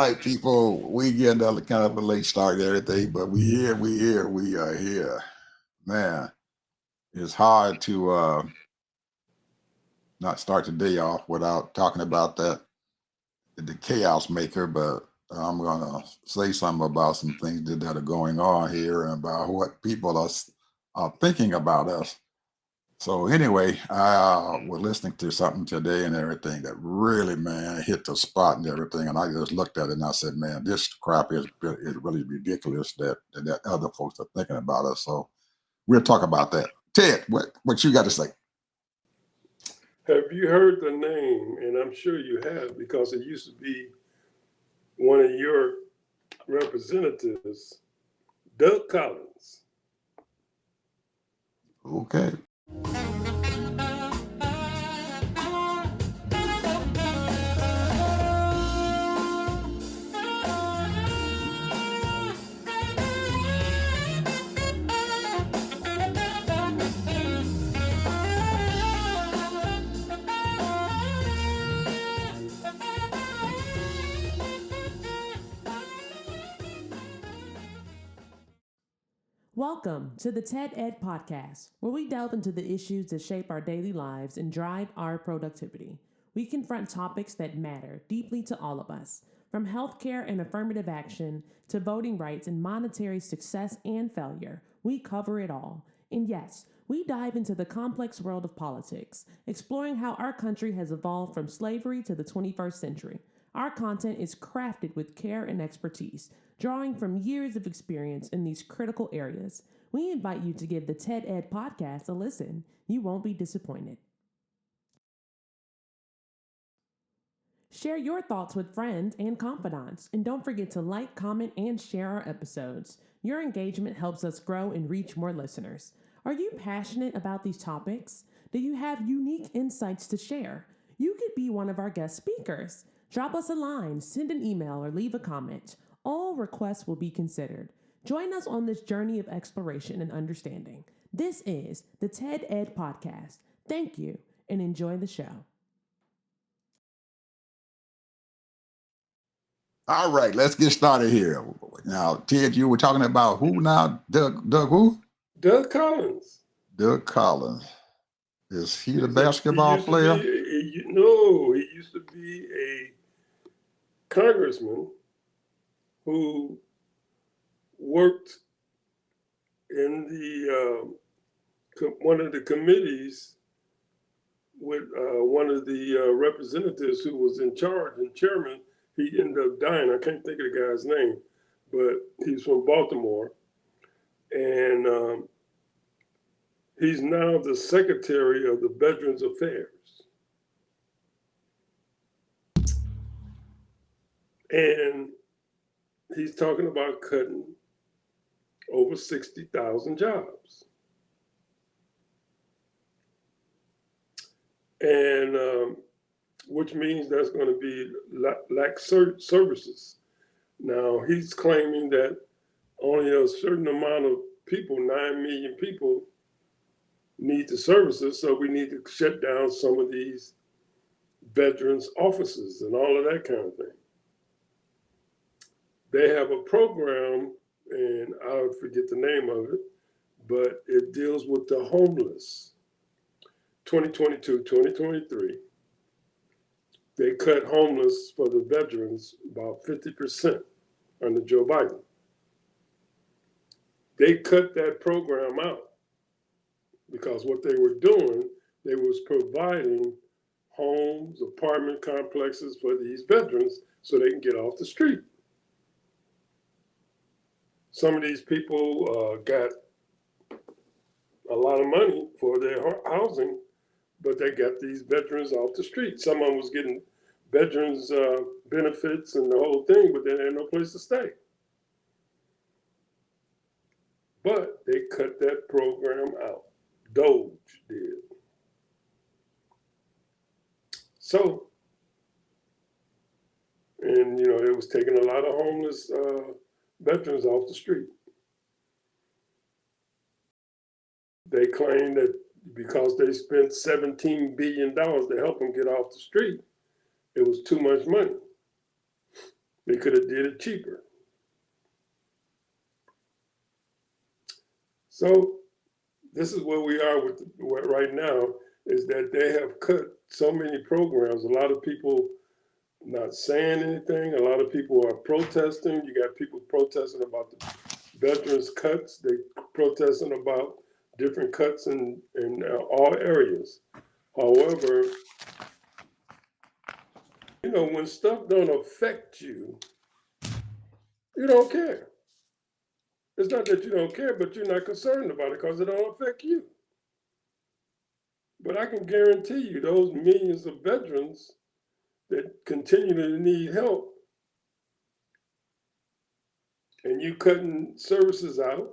All right, people, we get another kind of a late start and everything, but we are here. Man, it's hard to not start the day off without talking about the chaos maker, but I'm going to say something about some things that are going on here and about what people are thinking about us. So anyway, I was listening to something today and everything that really, man, hit the spot and everything. And I just looked at it and I said, man, this crap is really ridiculous that other folks are thinking about us. So we'll talk about that. Ted, what you got to say? Have you heard the name? And I'm sure you have because it used to be one of your representatives, Doug Collins. Okay. Welcome to the TED Ed Podcast, where we delve into the issues that shape our daily lives and drive our productivity. We confront topics that matter deeply to all of us, from healthcare and affirmative action to voting rights and monetary success and failure. We cover it all. And yes, we dive into the complex world of politics, exploring how our country has evolved from slavery to the 21st century. Our content is crafted with care and expertise, drawing from years of experience in these critical areas. We invite you to give the TED Ed podcast a listen. You won't be disappointed. Share your thoughts with friends and confidants, and don't forget to like, comment, and share our episodes. Your engagement helps us grow and reach more listeners. Are you passionate about these topics? Do you have unique insights to share? You could be one of our guest speakers. Drop us a line, send an email, or leave a comment. All requests will be considered. Join us on this journey of exploration and understanding. This is the TED Ed Podcast. Thank you, and enjoy the show. All right, let's get started here. Now, Ted, you were talking about who now? Doug who? Doug Collins. Doug Collins. Is he the He basketball used to be, player? no, he used to be a congressman who worked in one of the committees with one of the representatives who was in charge and chairman. He ended up dying. I can't think of the guy's name, but he's from Baltimore. And he's now the secretary of the Veterans Affairs. And he's talking about cutting over 60,000 jobs. And which means there's going to be lack services. Now, he's claiming that only a certain amount of people, 9 million people, need the services, so we need to shut down some of these veterans offices and all of that kind of thing. They have a program, and I forget the name of it, but it deals with the homeless. 2022, 2023, they cut homeless for the veterans about 50% under Joe Biden. They cut that program out because what they were doing, they was providing homes, apartment complexes for these veterans so they can get off the street. Some of these people got a lot of money for their housing, but they got these veterans off the street. Some of them was getting veterans benefits and the whole thing, but they had no place to stay. But they cut that program out. Doge did. So, and it was taking a lot of homeless veterans off the street. They claim that because they spent $17 billion to help them get off the street, it was too much money. They could have did it cheaper. So this is where we are with right now, is that they have cut so many programs. A lot of people not saying anything. A lot of people are protesting. You got people protesting about the veterans cuts. They protesting about different cuts in all areas. However, you know, when stuff don't affect you, you don't care. It's not that you don't care, but you're not concerned about it because it don't affect you. But I can guarantee you those millions of veterans that continue to need help, and you cutting services out,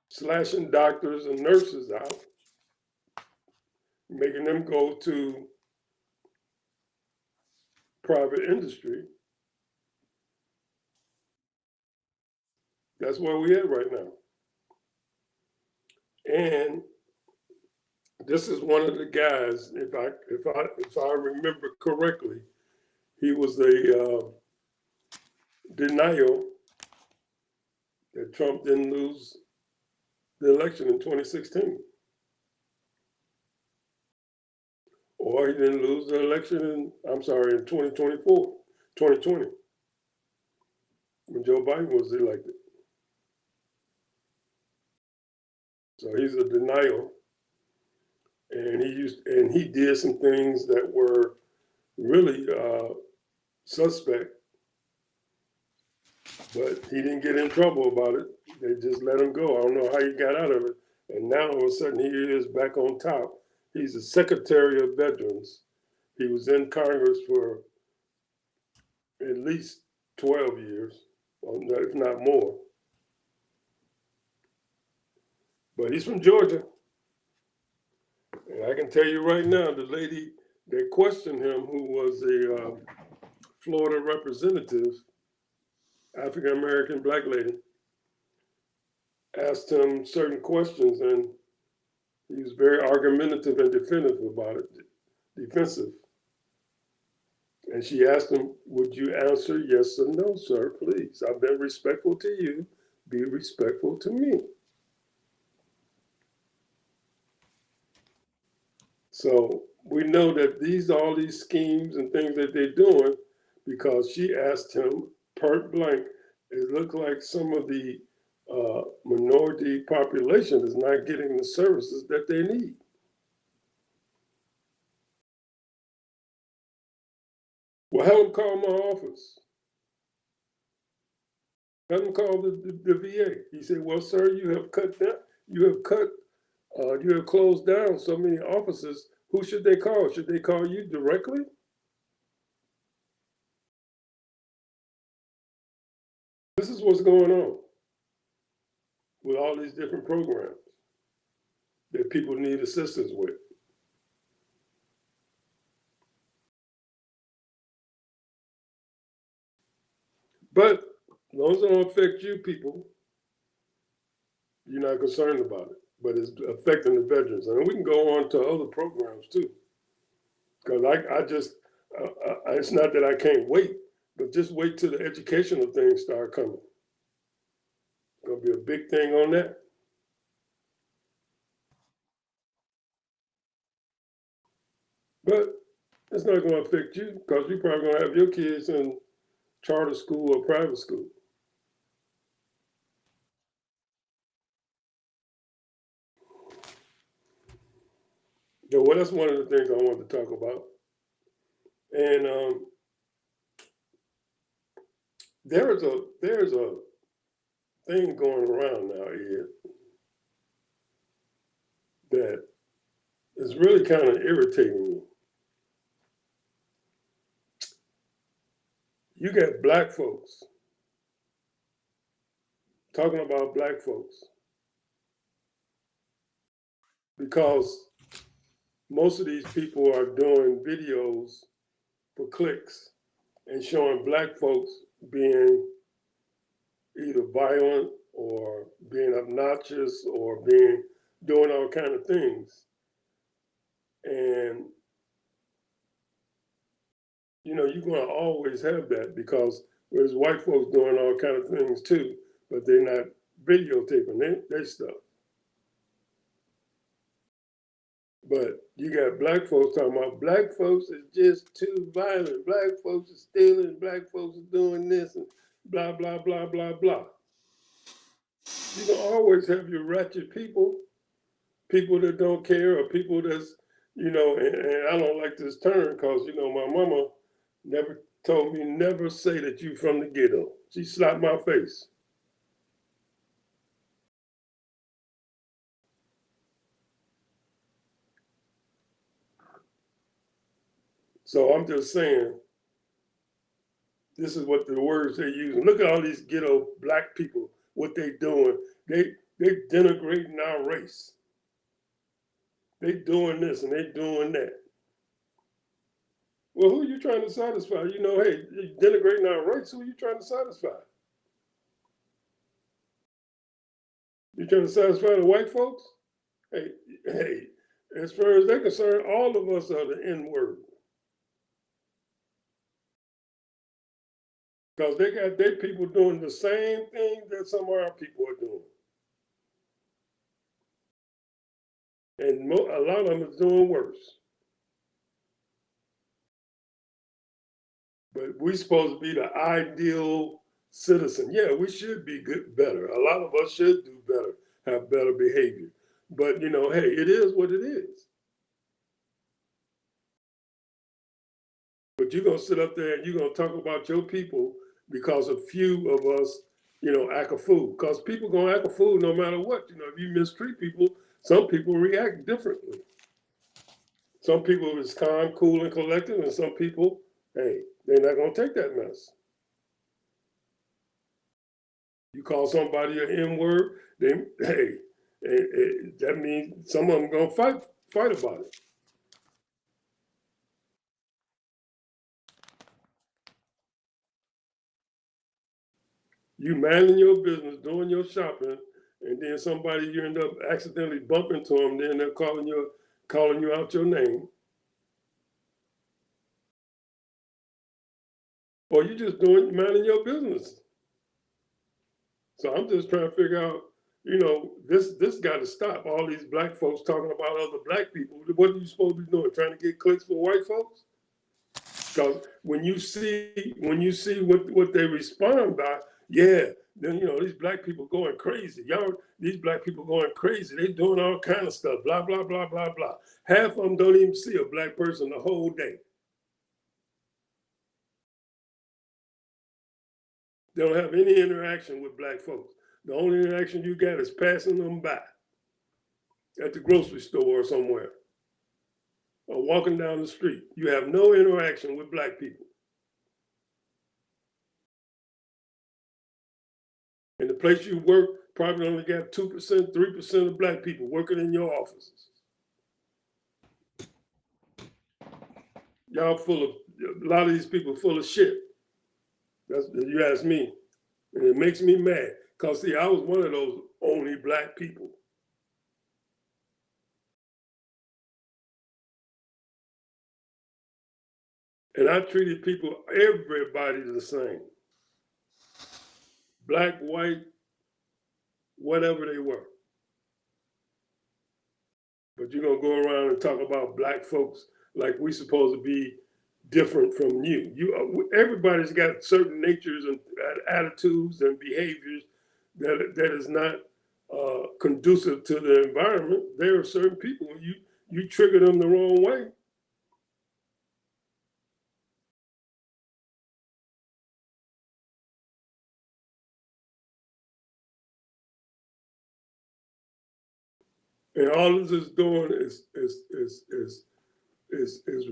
slashing doctors and nurses out, making them go to private industry. That's where we at right now. And this is one of the guys, if I remember correctly, he was the denial that Trump didn't lose the election in 2016. Or he didn't lose the election in 2020, when Joe Biden was elected. So he's a denial. And he did some things that were really suspect, but he didn't get in trouble about it. They just let him go. I don't know how he got out of it. And now all of a sudden he is back on top. He's the Secretary of Veterans. He was in Congress for at least 12 years, if not more. But he's from Georgia. And I can tell you right now, the lady that questioned him, who was a Florida representative, African-American black lady, asked him certain questions, and he was very argumentative and defensive. And she asked him, would you answer yes or no, sir, please? I've been respectful to you. Be respectful to me. So we know that all these schemes and things that they're doing, because she asked him point blank, it looked like some of the minority population is not getting the services that they need. Well, have them call my office. Have them call the VA. He said, well, sir, you have closed down so many offices. Who should they call? Should they call you directly? This is what's going on with all these different programs that people need assistance with. But as long as it don't affect you people, you're not concerned about it. But it's affecting the veterans. And we can go on to other programs too. Because it's not that I can't wait, but just wait till the educational things start coming. Gonna be a big thing on that. But it's not gonna affect you because you're probably gonna have your kids in charter school or private school. So well, that's one of the things I wanted to talk about. And there's a thing going around now here that is really kind of irritating me. You got black folks talking about black folks because most of these people are doing videos for clicks and showing black folks being either violent or being obnoxious or doing all kind of things. And you're going to always have that because there's white folks doing all kind of things too, but they're not videotaping their stuff. But you got black folks talking about black folks is just too violent. Black folks are stealing. Black folks are doing this and blah, blah, blah, blah, blah. You're going to always have your ratchet people that don't care, or people that's, and I don't like this term because, my mama never told me never say that you from the ghetto. She slapped my face. So I'm just saying, this is what the words they use. Look at all these ghetto black people, what they doing. They denigrating our race. They doing this and they doing that. Well, who are you trying to satisfy? Hey, you're denigrating our race. Who are you trying to satisfy? You trying to satisfy the white folks? Hey, as far as they're concerned, all of us are the N-word. Because they got their people doing the same thing that some of our people are doing. And a lot of them is doing worse. But we're supposed to be the ideal citizen. Yeah, we should be better. A lot of us should do better, have better behavior. But, hey, it is what it is. But you're going to sit up there and you're going to talk about your people because a few of us, act a fool. Because people going to act a fool no matter what. If you mistreat people, some people react differently. Some people is calm, cool, and collected, and some people, hey, they're not going to take that mess. You call somebody an N-word, that means some of them going to fight about it. You minding your business, doing your shopping, and then somebody you end up accidentally bumping to them, then they're calling you out your name. Or you just minding your business. So I'm just trying to figure out, this got to stop. All these black folks talking about other black people. What are you supposed to be doing? Trying to get clicks for white folks? Because when you see what they respond by, yeah, then these black people going crazy. These black people going crazy. They doing all kind of stuff. Blah blah blah blah blah. Half of them don't even see a black person the whole day. They don't have any interaction with black folks. The only interaction you got is passing them by at the grocery store or somewhere, or walking down the street. You have no interaction with black people. And the place you work probably only got 2%, 3% of black people working in your offices. Y'all a lot of these people full of shit. You ask me. And it makes me mad. Because, see, I was one of those only black people. And I treated everybody the same. Black, white, whatever they were. But you're going to go around and talk about black folks like we supposed to be different from you. Everybody's got certain natures and attitudes and behaviors that is not conducive to the environment. There are certain people, you trigger them the wrong way. And all this is doing is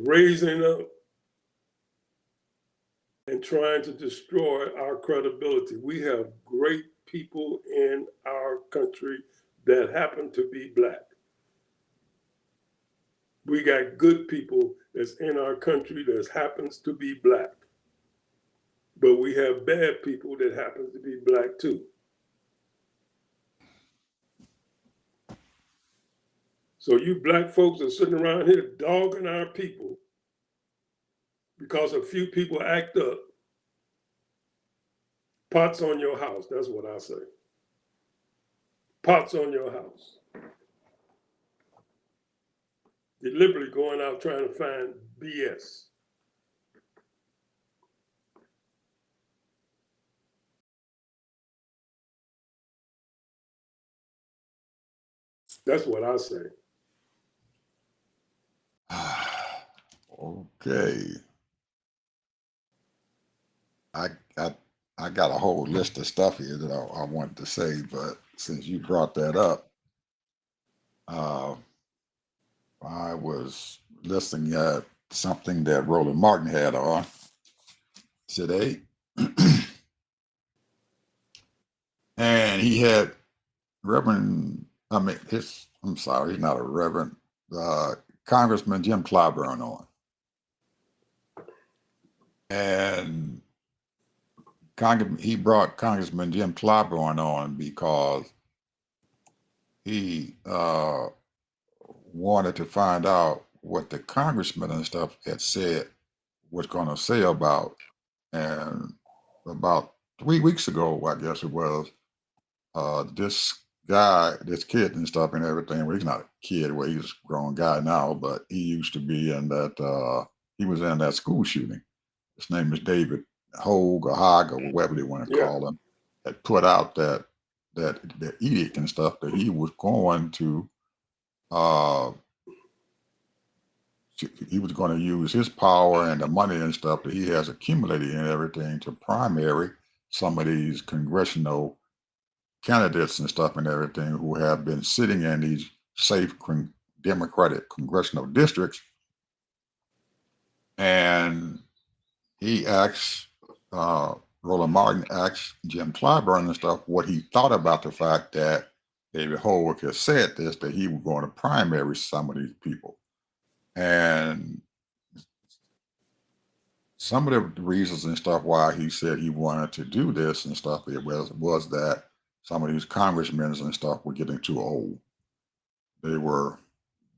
raising up and trying to destroy our credibility. We have great people in our country that happen to be black. We got good people that's in our country that happens to be black. But we have bad people that happen to be black too. So you black folks are sitting around here dogging our people because a few people act up, pots on your house. That's what I say. Pots on your house. Deliberately going out trying to find BS. That's what I say. Okay. I got a whole list of stuff here that I wanted to say, but since you brought that up, I was listening at something that Roland Martin had on today, and he had Reverend. I'm sorry, he's not a Reverend. Congressman Jim Clyburn on, and he brought Congressman Jim Clyburn on because he wanted to find out what the congressman and stuff had said was going to say about. And about 3 weeks ago, I guess it was, this kid and stuff and everything. Well, he's not a kid, well, he's a grown guy now, but he used to be in that, he was in that school shooting. His name is David Hogue or Hogg or whatever they want to Yeah. call him, had put out that edict and stuff that he was going to he was going to use his power and the money and stuff that he has accumulated and everything to primary some of these congressional candidates and stuff and everything who have been sitting in these safe Democratic congressional districts. And he asked, Roland Martin asked Jim Clyburn and stuff what he thought about the fact that David Hogue has said this, that he was going to primary some of these people. And some of the reasons and stuff why he said he wanted to do this and stuff it was that some of these congressmen and stuff were getting too old. They were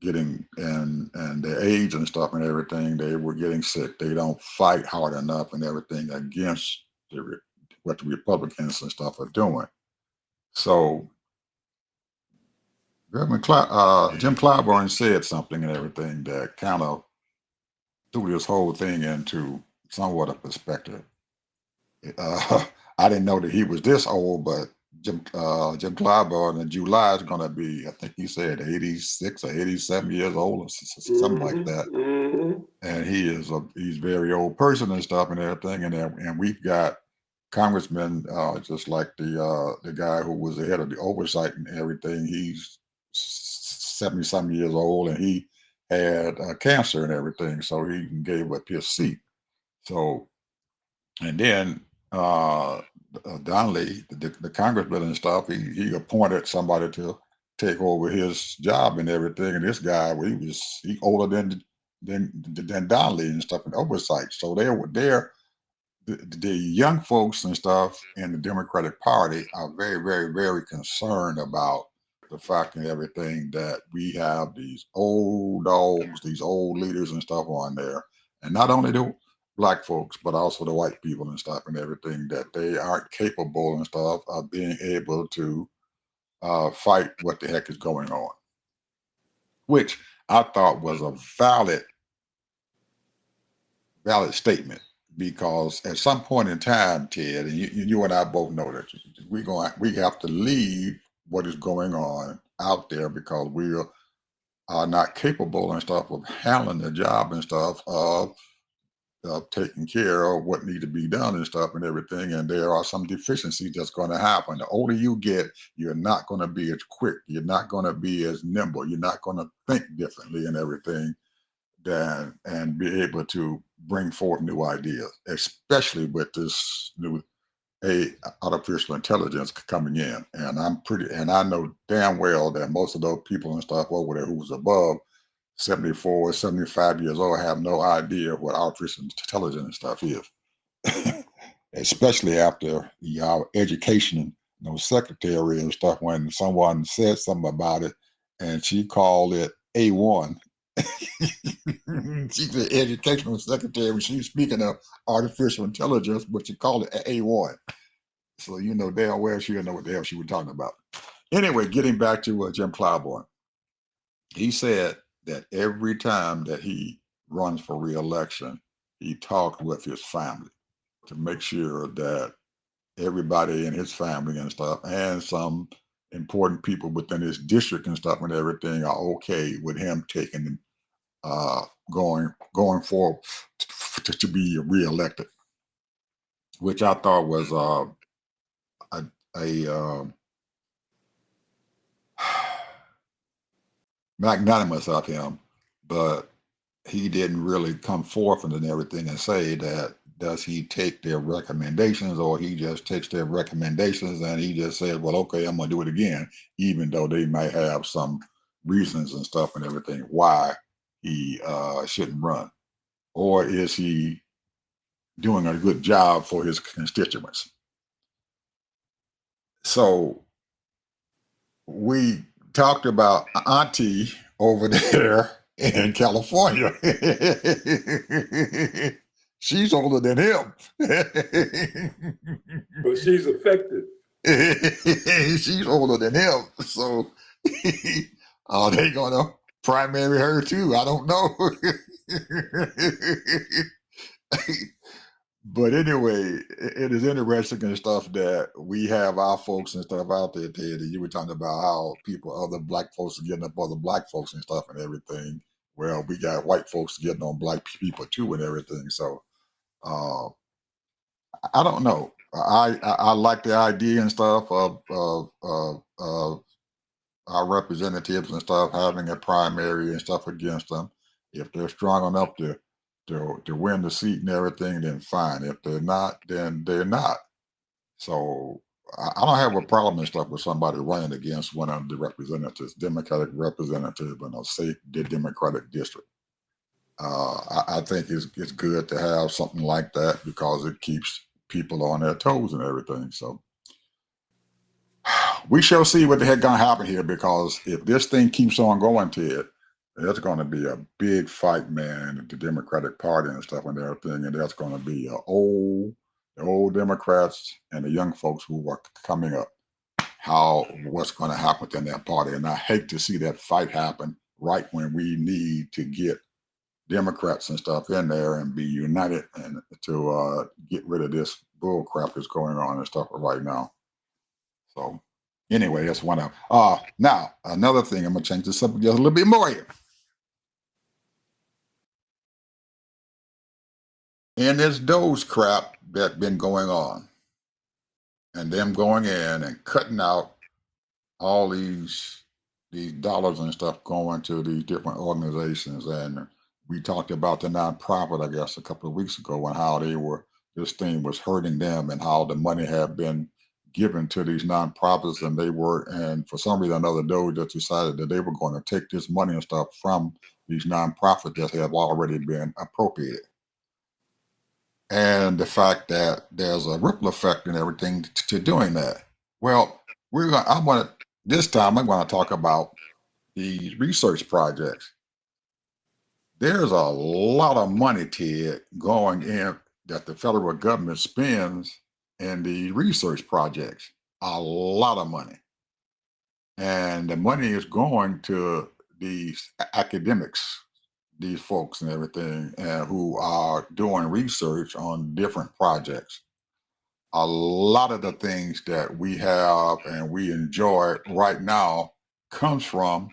getting and their age and stuff and everything, they were getting sick. They don't fight hard enough and everything against what the Republicans and stuff are doing. So Jim Clyburn said something and everything that kind of threw this whole thing into somewhat of perspective. I didn't know that he was this old, but Jim Clyburn in July is going to be, I think he said 86 or 87 years old or something like that. Mhm. And he's a very old person and stuff and everything. And we've got congressmen just like the guy who was the head of the oversight and everything. He's 70 some years old and he had cancer and everything, so he gave up his seat. So, and then Donnelly, the congressman and stuff, he appointed somebody to take over his job and everything. And this guy, well, he older than Donnelly and stuff in oversight. So they were there. The young folks and stuff in the Democratic Party are very, very, very concerned about the fact and everything that we have these old dogs, these old leaders and stuff on there. And not only the black folks, but also the white people and stuff and everything, that they aren't capable and stuff of being able to fight what the heck is going on, which I thought was a valid statement, because at some point in time, Ted, and you and I both know that we have to leave what is going on out there because we are not capable and stuff of handling the job and stuff of taking care of what need to be done and stuff and everything. And there are some deficiencies that's going to happen. The older you get, you're not going to be as quick. You're not going to be as nimble. You're not going to think differently and everything and be able to bring forth new ideas, especially with this new artificial intelligence coming in. And I know damn well that most of those people and stuff over there who's above 74, 75 years old have no idea what artificial intelligence stuff is. Especially after our education, secretary and stuff, when someone said something about it and she called it A1. She's the educational secretary. She's speaking of artificial intelligence, but she called it A1. So you know damn well she didn't know what the hell she was talking about. Anyway, getting back to Jim Clyburn, he said that every time that he runs for reelection, he talked with his family to make sure that everybody in his family and stuff, and some important people within his district and stuff and everything are okay with him taking going forward to be reelected, which I thought was a magnanimous of him, but he didn't really come forth and everything and say that does he take their recommendations or he just takes their recommendations and he just said, well, okay, I'm gonna do it again, even though they might have some reasons and stuff and everything why he shouldn't run. Or is he doing a good job for his constituents? So we talked about Auntie over there in California. She's older than him. But she's effective. She's older than him. So are they going to primary her too? I don't know. But anyway, it is interesting and stuff that we have our folks and stuff out there, Ted. And you were talking about how other black folks are getting up other black folks and stuff and everything. Well, we got white folks getting on black people too and everything. So I don't know. I like the idea and stuff of our representatives and stuff having a primary and stuff against them. If they're strong enough to win the seat and everything, then fine. If they're not, then they're not. So I don't have a problem and stuff with somebody running against one of the representatives, Democratic representative in a safe Democratic district. I think it's good to have something like that because it keeps people on their toes and everything. So we shall see what the heck gonna happen here, because if this thing keeps on going, Ted, there's going to be a big fight, man, at the Democratic Party and stuff and everything, and there's going to be the old Democrats and the young folks who are coming up. What's going to happen within that party? And I hate to see that fight happen right when we need to get Democrats and stuff in there and be united and to get rid of this bull crap that's going on and stuff right now. So anyway, that's one of now another thing. I'm gonna change the subject just a little bit more here. And this Doge crap that's been going on, and them going in and cutting out all these dollars and stuff going to these different organizations. And we talked about the nonprofit, I guess, a couple of weeks ago, and how this thing was hurting them and how the money had been given to these nonprofits, and for some reason or another, Doge just decided that they were going to take this money and stuff from these nonprofits that have already been appropriated. And the fact that there's a ripple effect and everything to doing that. Well, this time I'm going to talk about these research projects. There's a lot of money, Ted, going in that the federal government spends in the research projects. A lot of money. And the money is going to these academics, these folks and everything, who are doing research on different projects. A lot of the things that we have and we enjoy right now comes from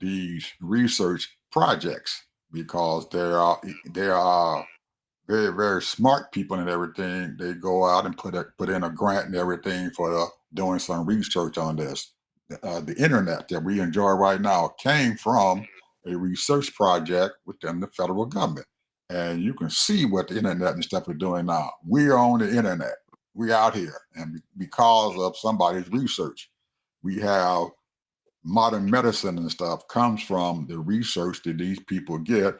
these research projects, because there are very, very smart people and everything. They go out and put in a grant and everything for doing some research on this. The internet that we enjoy right now came from a research project within the federal government. And you can see what the internet and stuff are doing now. We are on the internet. We're out here. And because of somebody's research, we have modern medicine and stuff comes from the research that these people get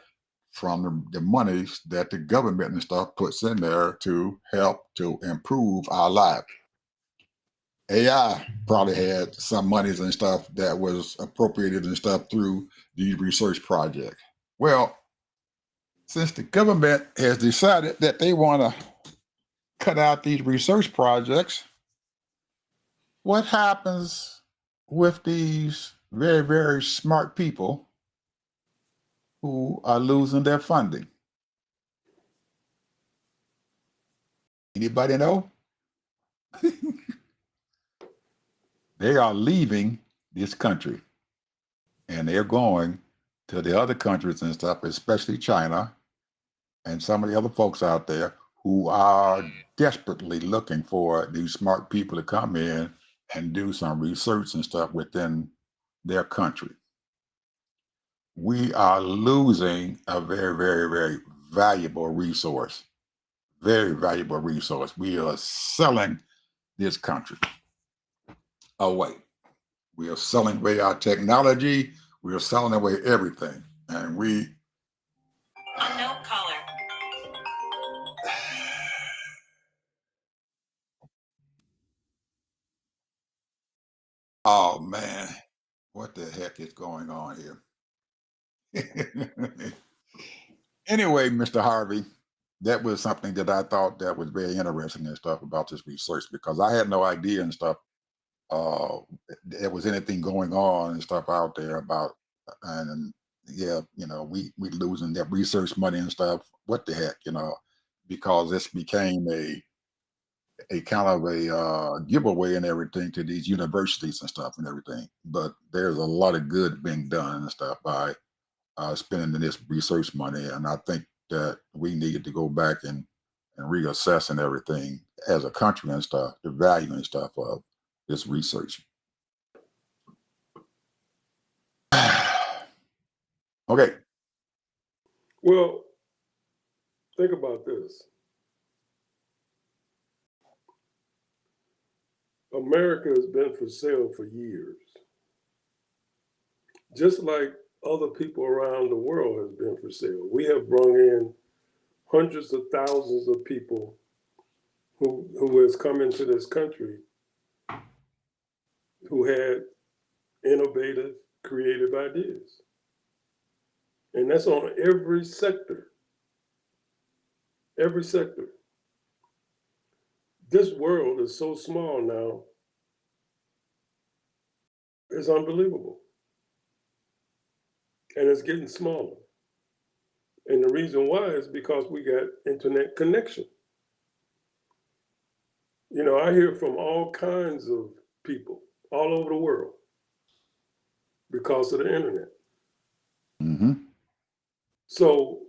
from the monies that the government and stuff puts in there to help to improve our lives. AI probably had some monies and stuff that was appropriated and stuff through these research projects. Well, since the government has decided that they want to cut out these research projects, what happens with these very, very smart people who are losing their funding? Anybody know? They are leaving this country and they're going to the other countries and stuff, especially China and some of the other folks out there who are desperately looking for these smart people to come in and do some research and stuff within their country. We are losing a very, very, very valuable resource. Very valuable resource. We are selling this country away. We are selling away our technology. We are selling away everything. And we. Unknown caller. Oh, man. What the heck is going on here? Anyway, Mr. Harvey, that was something that I thought that was very interesting and stuff about this research because I had no idea and stuff there was anything going on and stuff out there about and yeah, we losing that research money and stuff. What the heck, because this became a kind of a giveaway and everything to these universities and stuff and everything. But there's a lot of good being done and stuff by spending this research money. And I think that we needed to go back and reassess and everything as a country and stuff, the value and stuff of this research. Okay. Well, think about this. America has been for sale for years. Just like other people around the world has been for sale. We have brought in hundreds of thousands of people who has come into this country who had innovative, creative ideas. And that's on every sector. Every sector. This world is so small now, it's unbelievable. And it's getting smaller. And the reason why is because we got internet connection. I hear from all kinds of people all over the world because of the internet. Mm-hmm. So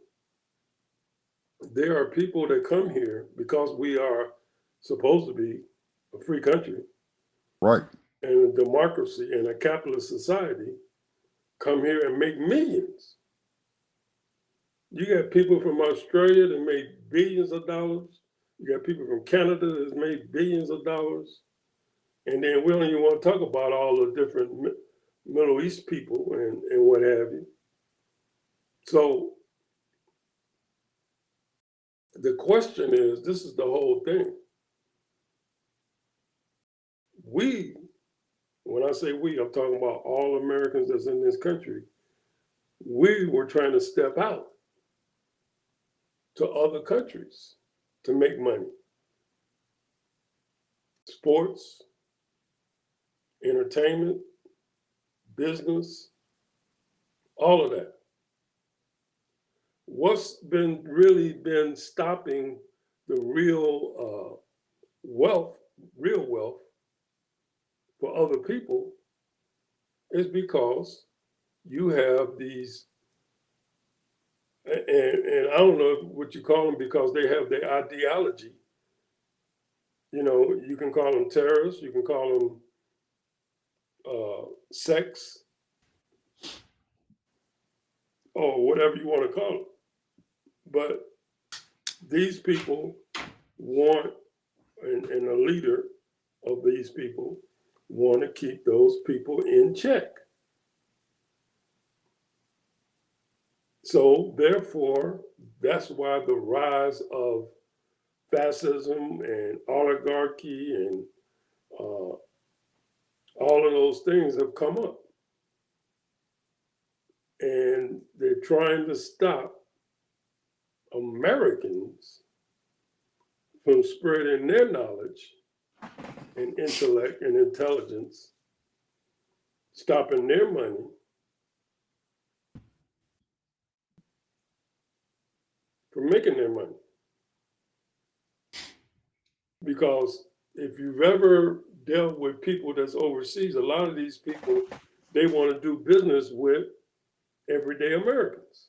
there are people that come here because we are supposed to be a free country. Right. And a democracy and a capitalist society, come here and make millions. You got people from Australia that made billions of dollars. You got people from Canada that's made billions of dollars. And then we don't even want to talk about all the different Middle East people and what have you. So the question is, this is the whole thing. When I say we, I'm talking about all Americans that's in this country. We were trying to step out to other countries to make money. Sports, entertainment, business, all of that. What's really been stopping the real wealth for other people is because you have these, and I don't know what you call them because they have their ideology. You can call them terrorists, you can call them sex, or whatever you want to call them. But these people want, and the leader of these people want to keep those people in check. So therefore, that's why the rise of fascism and oligarchy and all of those things have come up. And they're trying to stop Americans from spreading their knowledge and intellect and intelligence, stopping their money from making their money. Because if you've ever dealt with people that's overseas, a lot of these people, they want to do business with everyday Americans.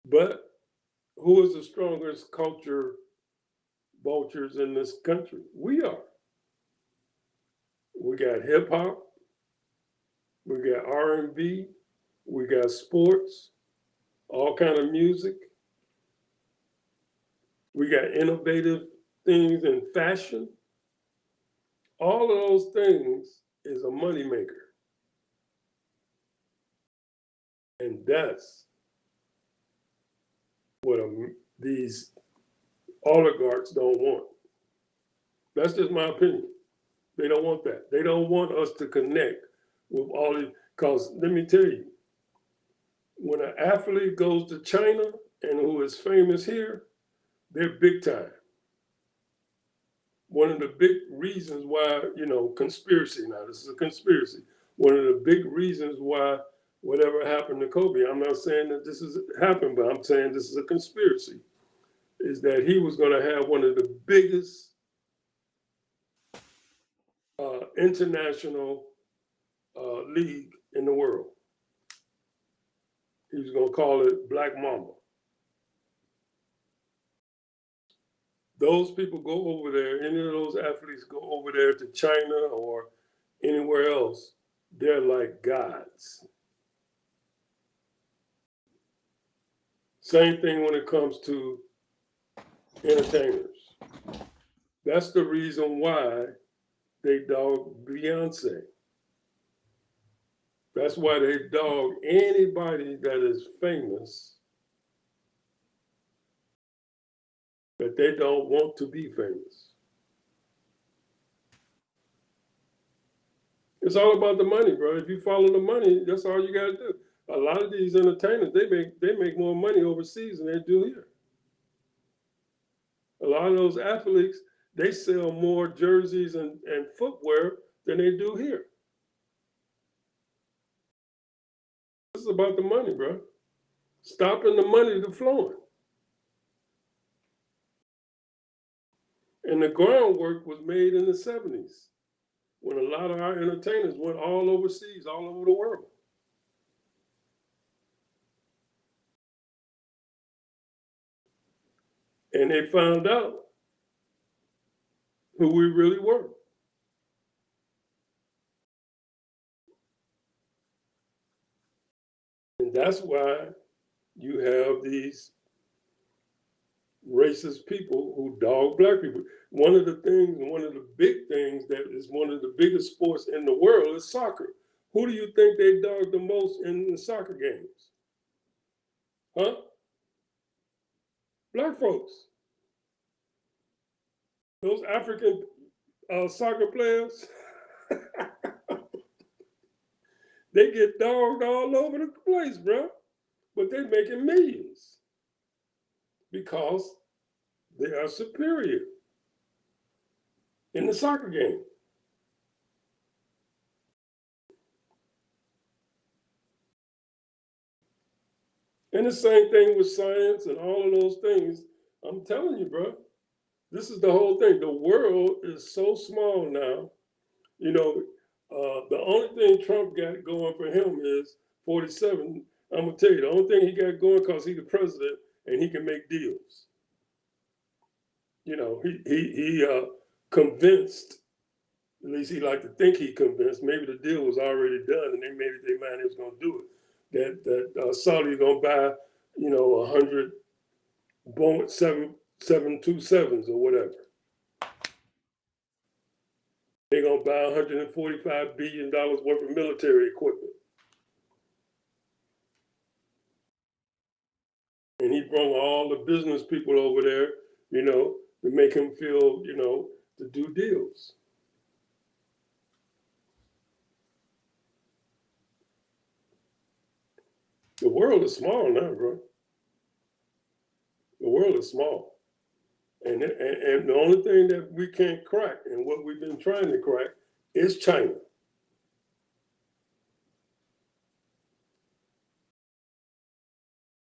But who is the strongest culture vultures in this country? We are. We got hip hop, we got R&B, we got sports, all kind of music. We got innovative things in fashion. All of those things is a moneymaker. And that's what these oligarchs don't want. That's just my opinion. They don't want that. They don't want us to connect with all these, because let me tell you, when an athlete goes to China and who is famous here, they're big time. One of the big reasons why, conspiracy, now this is a conspiracy. One of the big reasons why whatever happened to Kobe, I'm not saying that this has happened, but I'm saying this is a conspiracy, is that he was going to have one of the biggest international league in the world. He was going to call it Black Mamba. Those people go over there, any of those athletes go over there to China or anywhere else, they're like gods. Same thing when it comes to entertainers. That's the reason why they dog Beyonce. That's why they dog anybody that is famous that they don't want to be famous. It's all about the money, bro. If you follow the money, that's all you got to do. A lot of these entertainers, they make more money overseas than they do here. A lot of those athletes, they sell more jerseys and footwear than they do here. This is about the money, bro. Stopping the money to flowing. And the groundwork was made in the 70s when a lot of our entertainers went all overseas, all over the world. And they found out who we really were. And that's why you have these racist people who dog black people. One of the big things that is one of the biggest sports in the world is soccer. Who do you think they dog the most in the soccer games? Huh? Black folks. Those African soccer players, they get dogged all over the place, bro. But they're making millions because they are superior in the soccer game. And the same thing with science and all of those things. I'm telling you, bro, this is the whole thing. The world is so small now. The only thing Trump got going for him is 47. I'm going to tell you, the only thing he got going because he's the president and he can make deals. He convinced, at least he liked to think he convinced, maybe the deal was already done and they made it their mind they was going to do it. That Saudi is going to buy, 100 Boeing 727s or whatever. They're going to buy $145 billion worth of military equipment. And he brought all the business people over there, to make him feel, to do deals. The world is small now, bro. The world is small. And the only thing that we can't crack and what we've been trying to crack is China.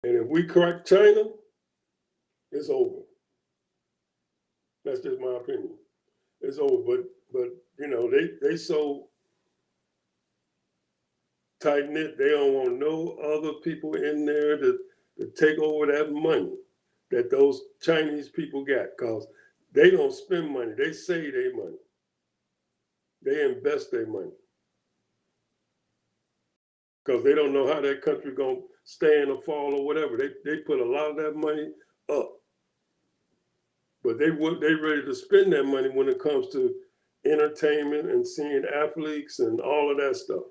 And if we crack China, it's over. That's just my opinion. It's over. But you know, they so tight knit, they don't want no other people in there to take over that money that those Chinese people got, because they don't spend money. They save their money. They invest their money. Because they don't know how that country gonna stand or fall or whatever. They put a lot of that money up. But they ready to spend that money when it comes to entertainment and seeing athletes and all of that stuff.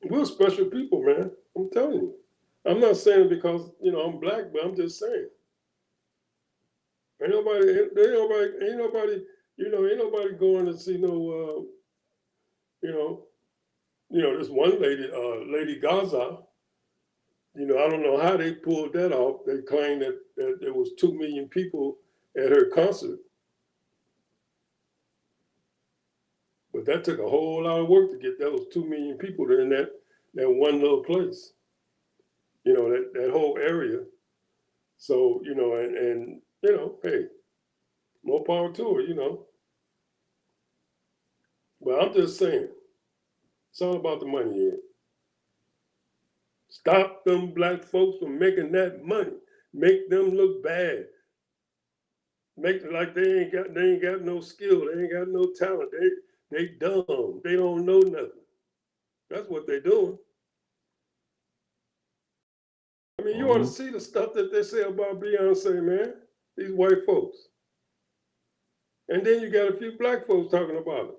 We're special people, man. I'm telling you. I'm not saying it because, you know, I'm black, but I'm just saying. Ain't nobody, going to see no, this one lady, Lady Gaza. You know, I don't know how they pulled that off. They claimed that there was 2 million people at her concert. But that took a whole lot of work to get those 2 million people in that one little place. You know, that whole area. So, you know, and hey, more power to her, you know. But I'm just saying, it's all about the money here. Stop them black folks from making that money. Make them look bad. Make it like they ain't got no skill. They ain't got no talent. They dumb. They don't know nothing. That's what they doing. I mean, you ought to see the stuff that they say about Beyonce, man. These white folks. And then you got a few black folks talking about it.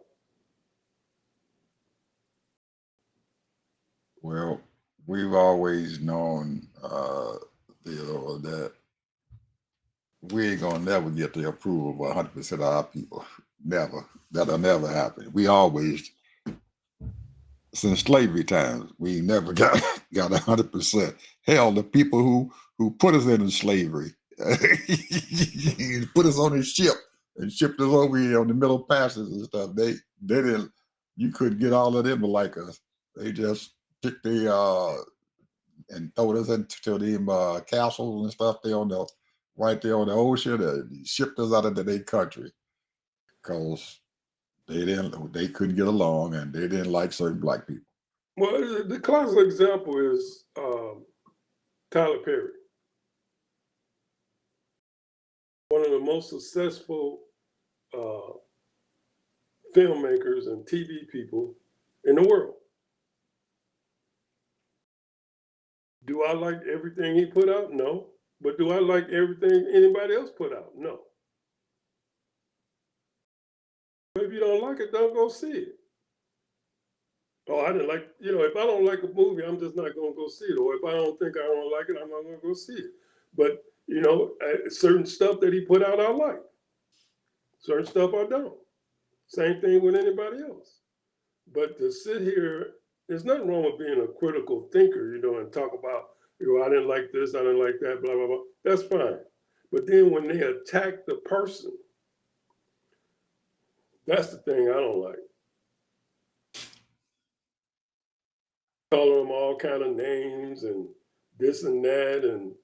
Well, we've always known, that we ain't gonna never get the approval of 100% of our people. Never. That'll never happen. We always, since slavery times, we never got 100%. Hell, the people who put us into slavery, put us on his ship and shipped us over here on the Middle Passage and stuff. They didn't. You couldn't get all of them like us. They just took and throw us into them castles and stuff there right there on the ocean and shipped us out into their country because they couldn't get along and they didn't like certain black people. Well, the classic example is Tyler Perry. One of the most successful filmmakers and TV people in the world. Do I like everything he put out? No. But do I like everything anybody else put out? No. But if you don't like it, don't go see it. Oh, I didn't like, if I don't like a movie, I'm just not going to go see it. Or if I don't think I don't like it, I'm not going to go see it. But, certain stuff that he put out, I like. Certain stuff I don't. Same thing with anybody else. But to sit here, there's nothing wrong with being a critical thinker, and talk about, I didn't like this, I didn't like that, blah, blah, blah. That's fine. But then when they attack the person, that's the thing I don't like. Calling them all kind of names and this and that and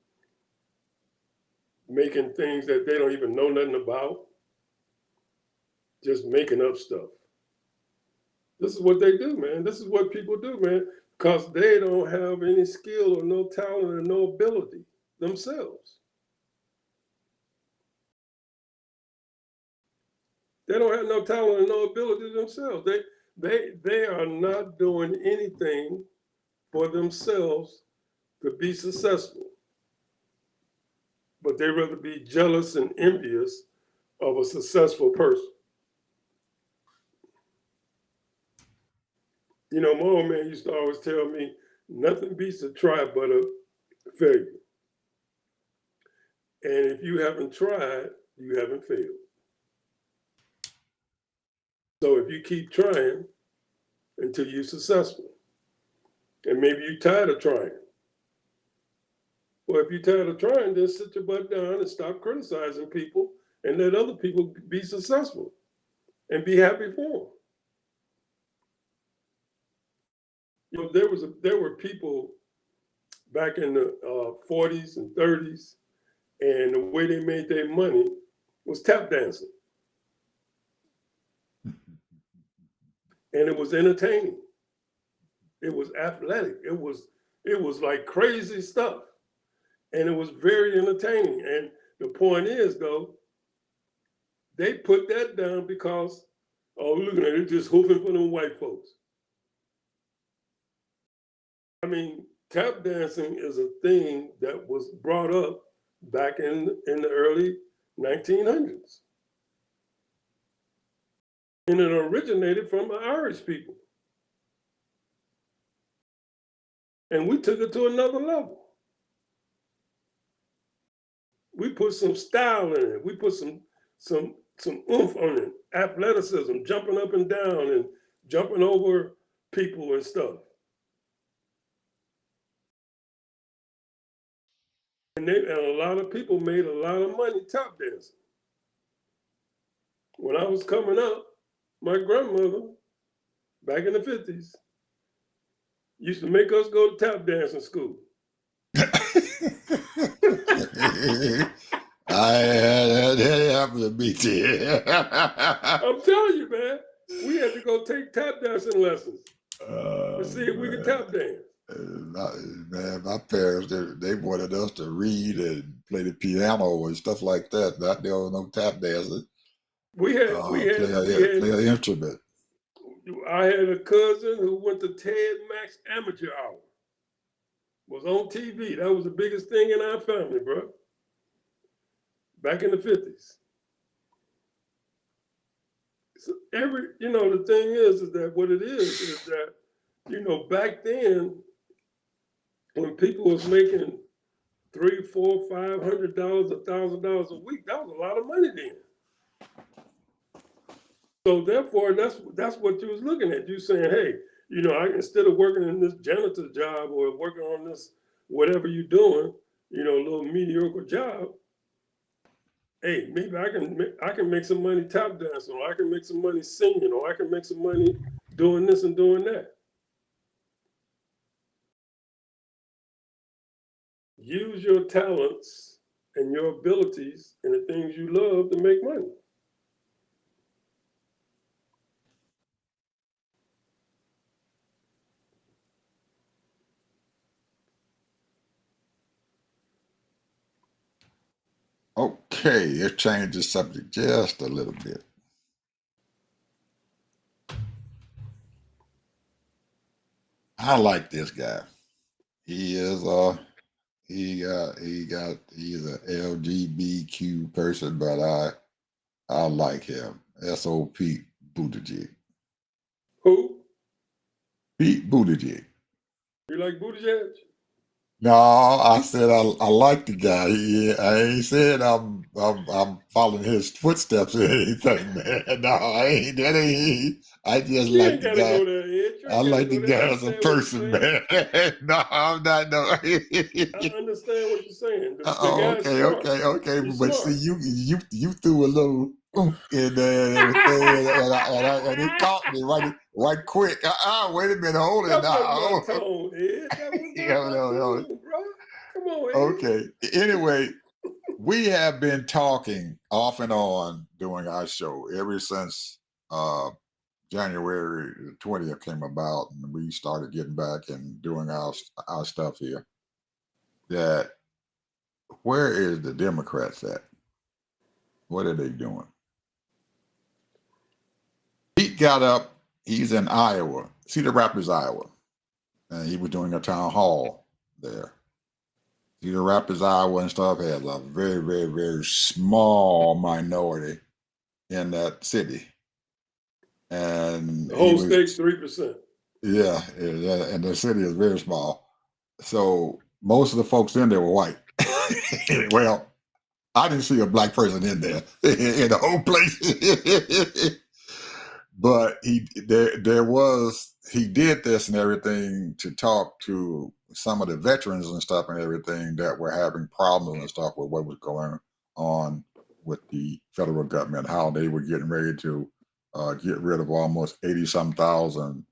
making things that they don't even know nothing about. Just making up stuff. This is what they do, man. This is what people do, man, because they don't have any skill or no talent or no ability themselves. They don't have no talent and no ability themselves. They are not doing anything for themselves to be successful. But they rather be jealous and envious of a successful person. My old man used to always tell me, nothing beats a try but a failure. And if you haven't tried, you haven't failed. So if you keep trying until you're successful, And maybe you're tired of trying. Well, if you're tired of trying, then sit your butt down and stop criticizing people and let other people be successful and be happy for them. You know, there were people back in the 40s and 30s, and the way they made their money was tap dancing. And it was entertaining. It was athletic. It was like crazy stuff. And it was very entertaining. And the point is, though, they put that down because, oh, look at it, just hoofing for them white folks. I mean, tap dancing is a thing that was brought up back in the early 1900s. And it originated from the Irish people. And we took it to another level. We put some style in it. We put some oomph on it, athleticism, jumping up and down and jumping over people and stuff. And a lot of people made a lot of money tap dancing. When I was coming up, my grandmother, back in the 50s, used to make us go to tap dancing school. I happened to be there. I'm telling you, man, we had to go take tap dancing lessons to see if we could tap dance. Man, my parents, they wanted us to read and play the piano and stuff like that. Not there was no tap dancing. We had play an instrument. I had a cousin who went to Ted Mack's Amateur Hour. Was on TV. That was the biggest thing in our family, bro. Back in the 50s. So the thing is that what it is that, back then, when people was making $300, $400, $500, $1,000 a week, that was a lot of money then. So therefore, that's what you was looking at. You saying, hey, instead of working in this janitor job or working on this whatever you're doing, a little mediocre job, hey, maybe I can make some money tap dancing, or I can make some money singing, or I can make some money doing this and doing that. Use your talents and your abilities and the things you love to make money. Okay, let's change the subject just a little bit. I like this guy. He is he's a LGBTQ person, but I like him. S.O. Pete Buttigieg. Who? Pete Buttigieg. You like Buttigieg? No, I said I like the guy. I ain't said I'm following his footsteps or anything, man. No, I ain't. That ain't. I just You like ain't the gotta guy. go there, Ed. You I ain't like the gotta go there. guy I as a understand what you're person, saying. man. No, I'm not. No. I understand what you're saying. The guy's smart. Okay. He's But smart. see, you threw a little oomph in there and everything, and it caught me right quick. Wait a minute, hold it That now. wasn't my tone, Ed. That was Yeah, not my no. tone, bro. Come on, Ed. Okay. Anyway, we have been talking off and on doing our show ever since January 20th came about, and we started getting back and doing our stuff here. That where is the Democrats at? What are they doing? Pete got up. He's in Iowa, Cedar Rapids, Iowa, and he was doing a town hall there. Cedar Rapids, Iowa, and stuff has a very, very, very small minority in that city, and The whole state's 3%. Yeah, and the city is very small, so most of the folks in there were white. Well, I didn't see a black person in there in the whole place. but he did this and everything to talk to some of the veterans and stuff and everything that were having problems and stuff with what was going on with the federal government, how they were getting ready to get rid of almost 80-some thousand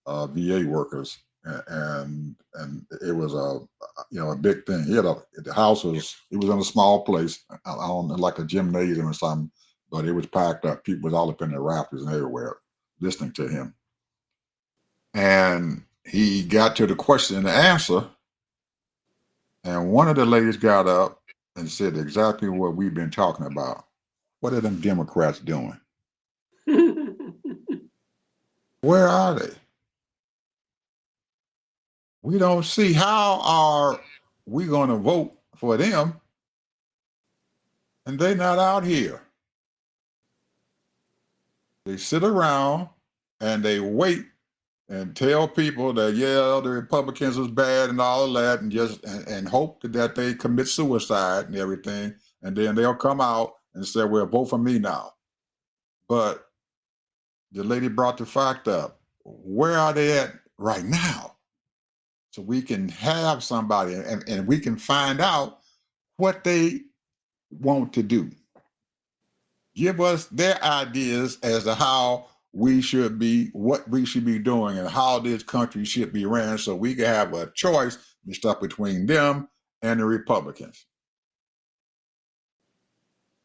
VA workers, and it was a big thing. The house was in a small place, on like a gymnasium or something, but it was packed up. People was all up in the rafters and everywhere listening to him. And he got to the question and answer, and one of the ladies got up and said exactly what we've been talking about. What are them Democrats doing? Where are they? We don't see. How are we going to vote for them and they're not out here? They sit around and they wait and tell people that, yeah, the Republicans is bad and all of that, and just and hope that they commit suicide and everything, and then they'll come out and say, well, vote for me now. But the lady brought the fact up. Where are they at right now? So we can have somebody and we can find out what they want to do. Give us their ideas as to how we should be, what we should be doing, and how this country should be ran, so we can have a choice and stuff between them and the Republicans.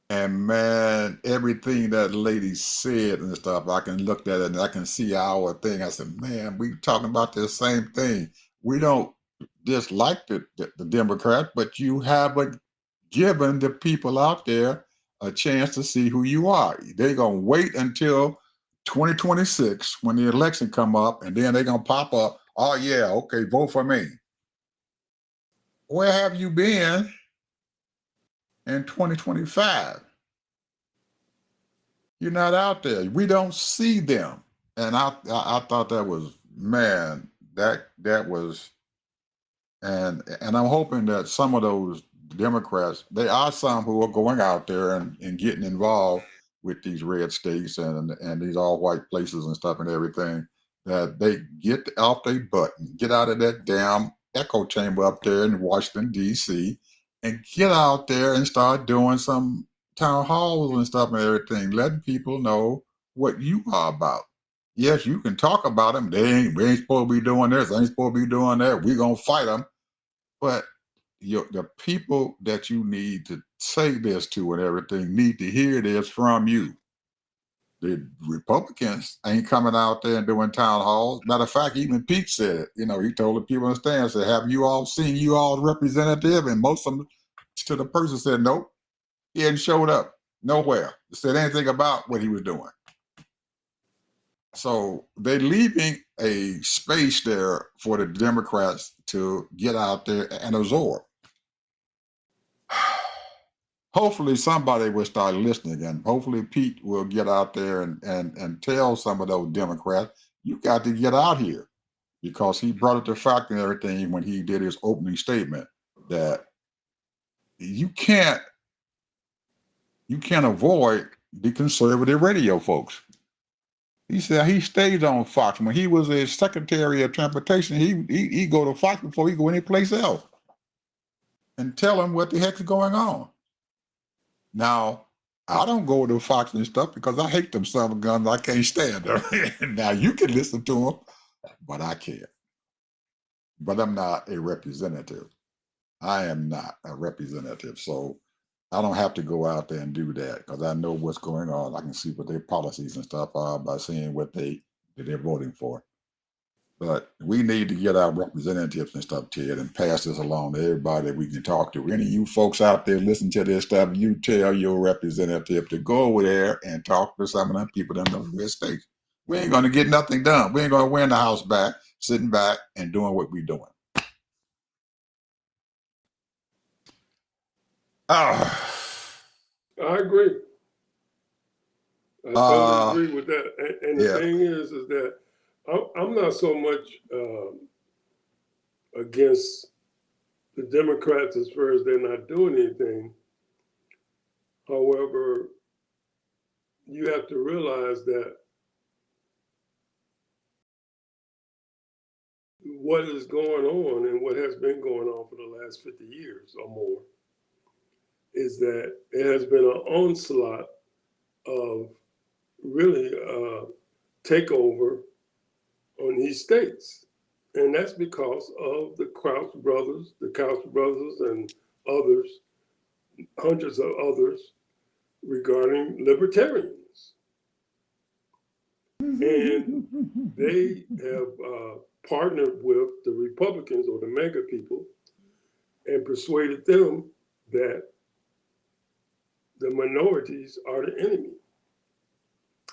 And man, everything that lady said and stuff, I can look at it and I can see our thing. I said, man, we talking about the same thing. We don't dislike the Democrats, but you haven't given the people out there a chance to see who you are. They're gonna wait until 2026 when the election come up, and then they're gonna pop up. Oh yeah, okay, vote for me. Where have you been in 2025? You're not out there. We don't see them. And I thought that was, man, that was, and I'm hoping that some of those Democrats, there are some who are going out there and getting involved with these red states and these all white places and stuff and everything, that they get off their butt and get out of that damn echo chamber up there in Washington, D.C., and get out there and start doing some town halls and stuff and everything, letting people know what you are about. Yes, you can talk about them. We ain't supposed to be doing this. They ain't supposed to be doing that. We're going to fight them. But the people that you need to say this to and everything need to hear this from you. The Republicans ain't coming out there and doing town halls. Matter of fact, even Pete said it. He told the people in the stands, said, have you all seen you all representative? And most of them to the person said, nope. He hadn't showed up nowhere. Said anything about what he was doing. So they're leaving a space there for the Democrats to get out there and absorb. Hopefully somebody will start listening, and hopefully Pete will get out there and tell some of those Democrats, you got to get out here, because he brought it to fact and everything when he did his opening statement that you can't avoid the conservative radio folks. He said he stayed on Fox. When he was a Secretary of Transportation, he go to Fox before he go anyplace else and tell them what the heck is going on. Now, I don't go to Fox and stuff because I hate them son of guns. I can't stand them. Now, you can listen to them, but I can't. But I'm not a representative. I am not a representative. So I don't have to go out there and do that because I know what's going on. I can see what their policies and stuff are by seeing what they're voting for. But we need to get our representatives and stuff, Ted, and pass this along to everybody that we can talk to. Any of you folks out there listen to this stuff, you tell your representative to go over there and talk to some of them people in those red states. We ain't going to get nothing done. We ain't going to win the House back, sitting back and doing what we're doing. I agree. I totally agree with that. And the thing is that I'm not so much against the Democrats as far as they're not doing anything. However, you have to realize that what is going on and what has been going on for the last 50 years or more is that it has been an onslaught of really takeover on these states. And that's because of the Crouch brothers, and others, hundreds of others, regarding libertarians. And they have partnered with the Republicans or the MAGA people and persuaded them that the minorities are the enemy.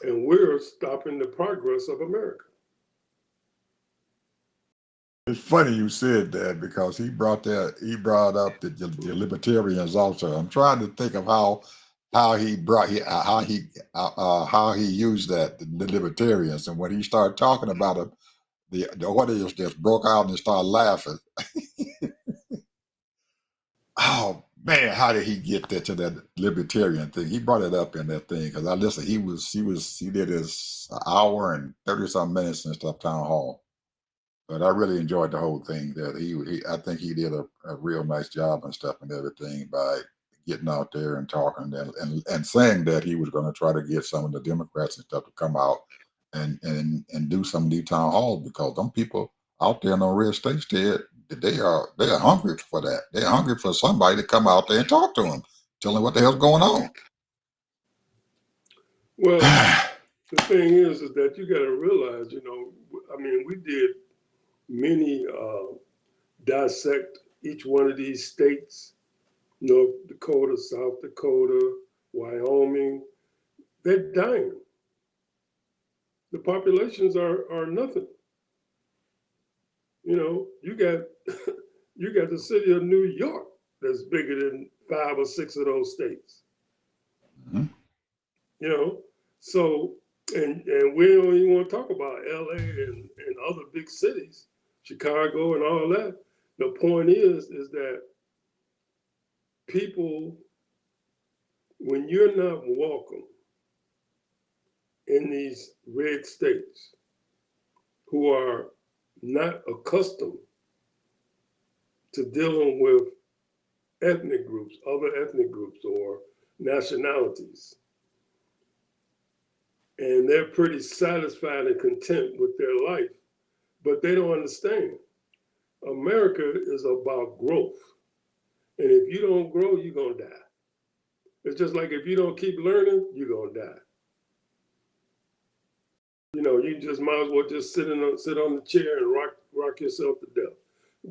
And we're stopping the progress of America. It's funny you said that because he brought up the libertarians also. I'm trying to think of how he used that, the libertarians, and when he started talking about it, the audience just broke out and started laughing. Oh man, how did he get that to that libertarian thing? He brought it up in that thing because I listened. He did his hour and 30-something minutes and stuff town hall. But I really enjoyed the whole thing. That I think he did a real nice job and stuff and everything by getting out there and talking and saying that he was going to try to get some of the Democrats and stuff to come out and do some of these town halls because them people out there in the red states they are hungry for that. They're hungry for somebody to come out there and talk to them, tell them what the hell's going on. Well, the thing is that you got to realize, we did many dissect each one of these states, North Dakota, South Dakota, Wyoming. They're dying. The populations are nothing. You got you got the city of New York that's bigger than 5 or 6 of those states. Mm-hmm. So and we don't even want to talk about LA and other big cities, Chicago and all that. The point is that people, when you're not welcome in these red states who are not accustomed to dealing with ethnic groups, other ethnic groups or nationalities, and they're pretty satisfied and content with their life, but they don't understand. America is about growth. And if you don't grow, you're going to die. It's just like if you don't keep learning, you're going to die. You just might as well just sit on the chair and rock yourself to death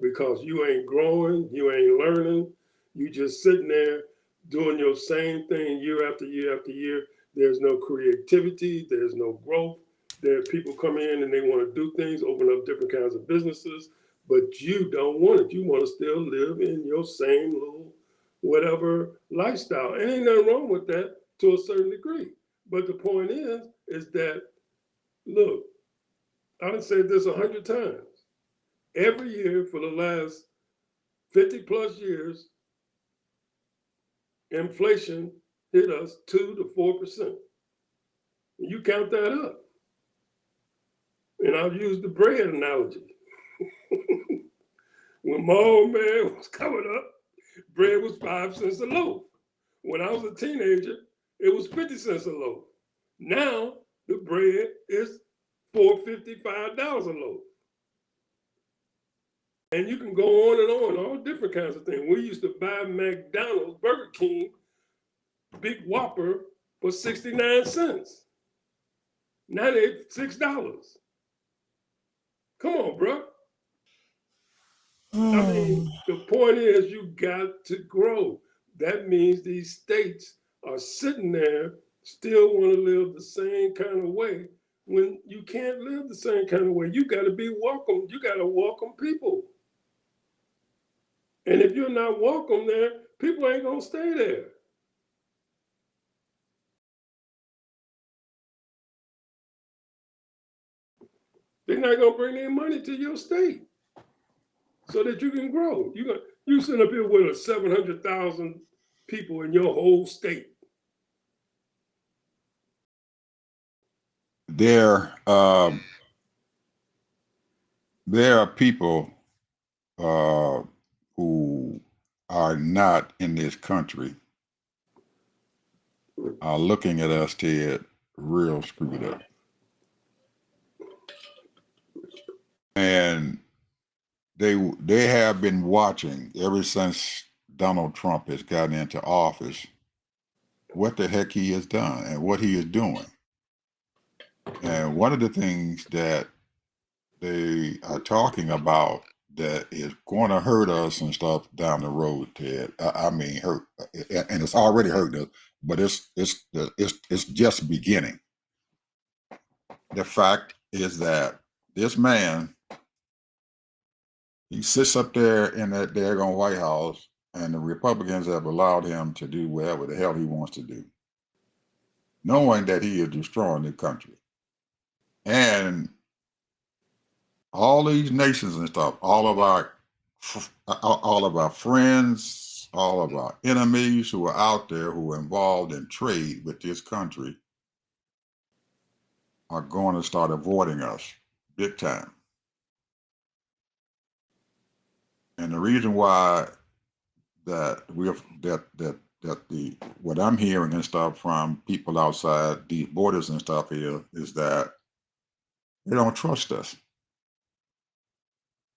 because you ain't growing, you ain't learning, you just sitting there doing your same thing year after year after year. There's no creativity, there's no growth. There are people come in and they want to do things, open up different kinds of businesses, but you don't want it. You want to still live in your same little whatever lifestyle. And ain't nothing wrong with that to a certain degree. But the point is that, look, I've said this 100 times. Every year for the last 50 plus years, inflation hit us 2 to 4%. And you count that up. And I've used the bread analogy. When my old man was coming up, bread was 5 cents a loaf. When I was a teenager, it was 50 cents a loaf. Now the bread is $4.55 a loaf. And you can go on, all different kinds of things. We used to buy McDonald's, Burger King, Big Whopper for 69 cents. Now they're $6. Come on, bro. I mean, the point is you got to grow. That means these states are sitting there, still want to live the same kind of way when you can't live the same kind of way. You got to be welcome. You got to welcome people. And if you're not welcome there, people ain't going to stay there. They're not going to bring their money to your state so that you can grow. You sit up here with 700,000 people in your whole state. There there are people who are not in this country are looking at us, Ted, real screwed up. And they have been watching ever since Donald Trump has gotten into office what the heck he has done and what he is doing. And one of the things that they are talking about that is going to hurt us and stuff down the road, Ted. I mean, hurt, and it's already hurt us, but it's just beginning. The fact is that this man, he sits up there in that daggone White House, and the Republicans have allowed him to do whatever the hell he wants to do, knowing that he is destroying the country. And all these nations and stuff, all of our friends, all of our enemies who are out there who are involved in trade with this country are going to start avoiding us big time. And the reason why that what I'm hearing and stuff from people outside the borders and stuff here is that they don't trust us.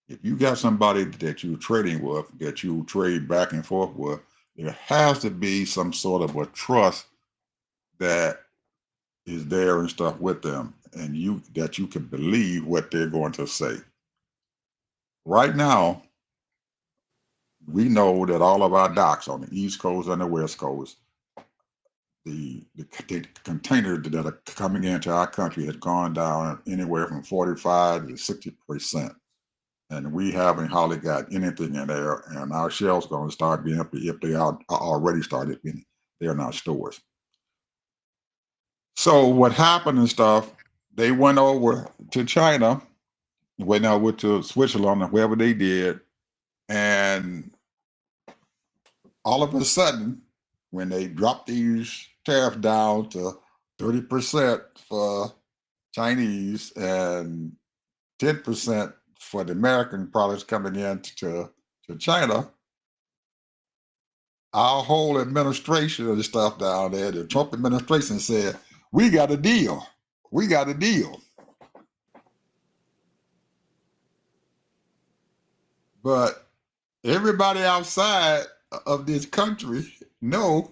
If you got somebody that you're trading with, that you trade back and forth with, there has to be some sort of a trust that is there and stuff with them, and that you can believe what they're going to say. Right now, we know that all of our docks on the East Coast and the West Coast, the containers that are coming into our country has gone down anywhere from 45 to 60%. And we haven't hardly got anything in there, and our shelves going to start being empty if they are already started being there in our stores. So what happened and stuff, they went over to China, went over to Switzerland or wherever they did, and all of a sudden, when they dropped these tariffs down to 30% for Chinese and 10% for the American products coming in to China, our whole administration and stuff down there, the Trump administration said, we got a deal. We got a deal. But everybody outside of this country know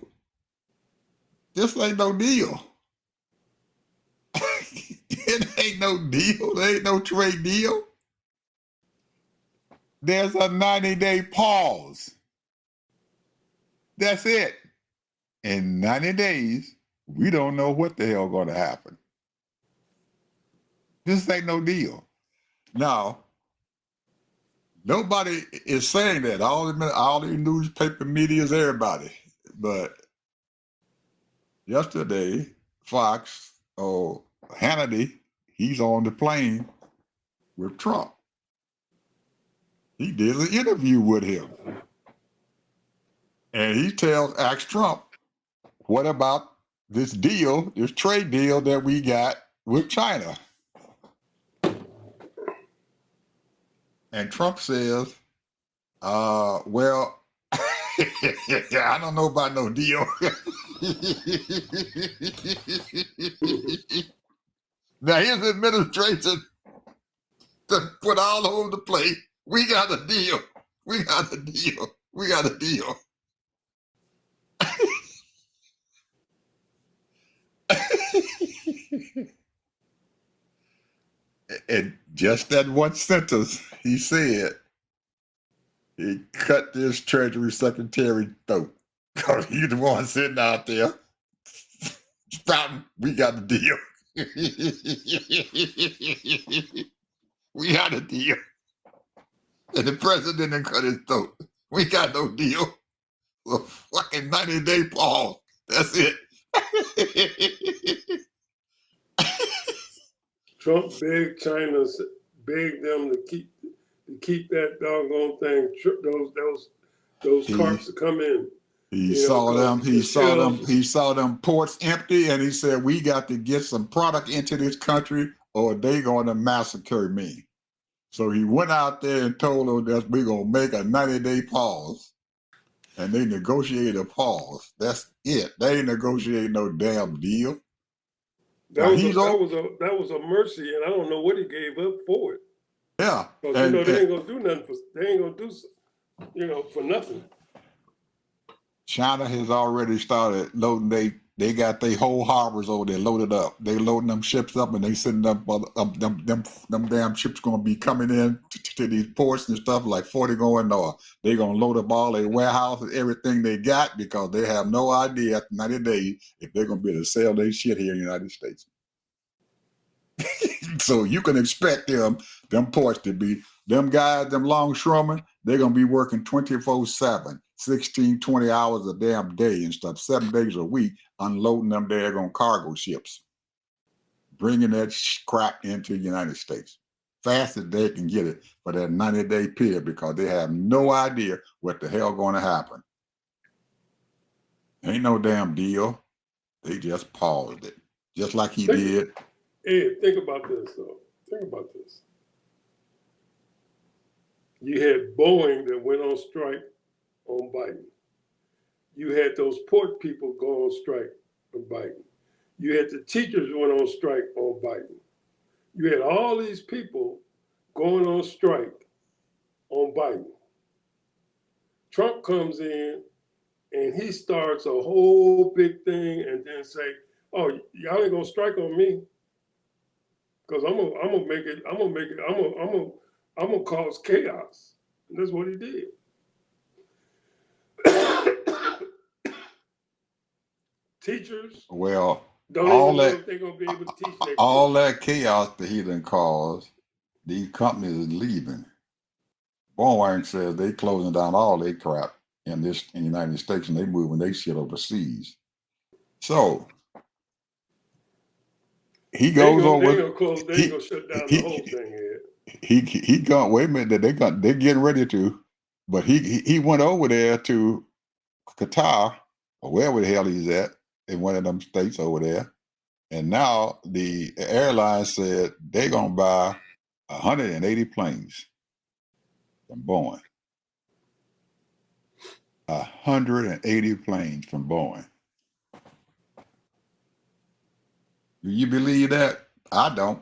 this ain't no deal. It ain't no deal. There ain't no trade deal. There's a 90-day pause. That's it. In 90 days, we don't know what the hell going to happen. This ain't no deal. Now, nobody is saying that. All the newspaper media is everybody. But yesterday, Fox or Hannity, he's on the plane with Trump. He did an interview with him. And he asks Trump, what about this deal, this trade deal that we got with China? And Trump says, well, I don't know about no deal. Now his administration put all over the place. We got a deal. We got a deal. We got a deal. And just that one sentence he said, he cut this Treasury Secretary throat. Because he's the one sitting out there spouting, we got a deal. We got a deal. And the president didn't cut his throat. We got no deal. A fucking 90-day pause. That's it. Trump begged China, begged them to keep that doggone thing, those carts to come in. He saw them ports empty, and he said, we got to get some product into this country or they going to massacre me. So he went out there and told them that we're going to make a 90-day pause. And they negotiated a pause. That's it. They ain't negotiating no damn deal. Now, That was a mercy, and I don't know what he gave up for it. Yeah. Because they ain't gonna do nothing for nothing. China has already started loading. They got their whole harbors over there loaded up. They loading them ships up, and they sending them damn ships going to be coming in to these ports and stuff like 40 going north. They going to load up all their warehouses, everything they got, because they have no idea after 90 days if they're going to be able to sell their shit here in the United States. So you can expect them ports to be, them guys, them longshoremen, they're going to be working 24/7, 16, 20 hours a damn day and stuff, 7 days a week, unloading them daggone cargo ships, bringing that crap into the United States fast as they can get it for that 90-day period, because they have no idea what the hell going to happen. Ain't no damn deal. They just paused it, just like he did. Ed, think about this, though. Think about this. You had Boeing that went on strike on Biden. You had those port people go on strike on Biden. You had the teachers went on strike on Biden. You had all these people going on strike on Biden. Trump comes in and he starts a whole big thing and then say, "Oh, y'all ain't gonna strike on me, because I'm gonna cause chaos." And that's what he did. Teachers Well, don't even know if they're gonna be able to teach their all that chaos that he done caused, these companies are leaving. Boeing says they closing down all their crap in the United States, and they moving their shit overseas. So he goes over. They ain't gonna shut down the whole thing here. He gone. Wait a minute, they're getting ready to, but he went over there to Qatar or wherever the hell he's at in one of them states over there, and now the airline said they're gonna buy 180 planes from Boeing. 180 planes from Boeing. Do you believe that? I don't.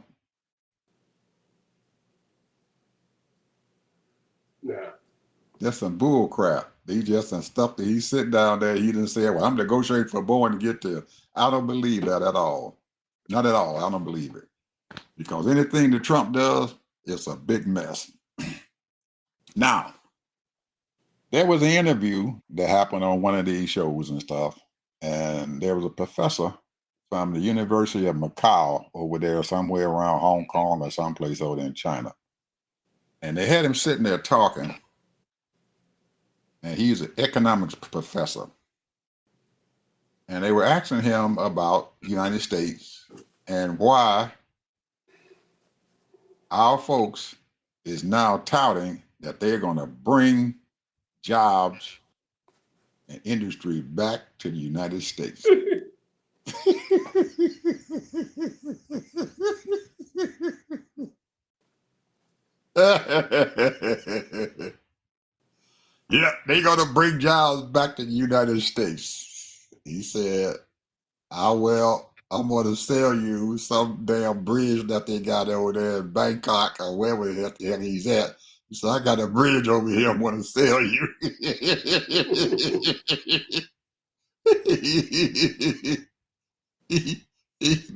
Nah. That's some bull crap. He just some stuff that he sit down there. He didn't say, "Well, I'm negotiating for Boeing to get there." I don't believe that at all. Not at all. I don't believe it. Because anything that Trump does, it's a big mess. Now, there was an interview that happened on one of these shows and stuff, and there was a professor from the University of Macau over there, somewhere around Hong Kong or someplace over there in China. And they had him sitting there talking, and he's an economics professor. And they were asking him about the United States and why our folks is now touting that they're going to bring jobs and industry back to the United States. Yeah, they're going to bring jobs back to the United States. He said, I'm going to sell you some damn bridge that they got over there in Bangkok or wherever the hell he's at. He said, I got a bridge over here I'm going to sell you.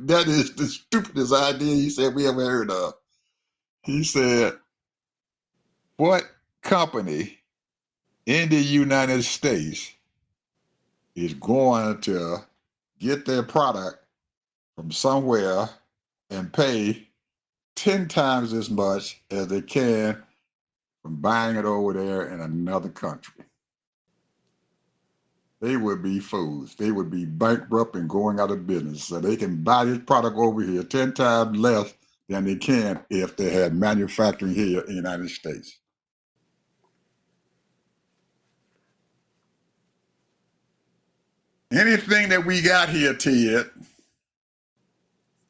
That is the stupidest idea he said we ever heard of. He said, what company in the United States is going to get their product from somewhere and pay 10 times as much as they can from buying it over there in another country? They would be fools. They would be bankrupt and going out of business. So they can buy this product over here 10 times less than they can if they had manufacturing here in the United States. Anything that we got here, Ted,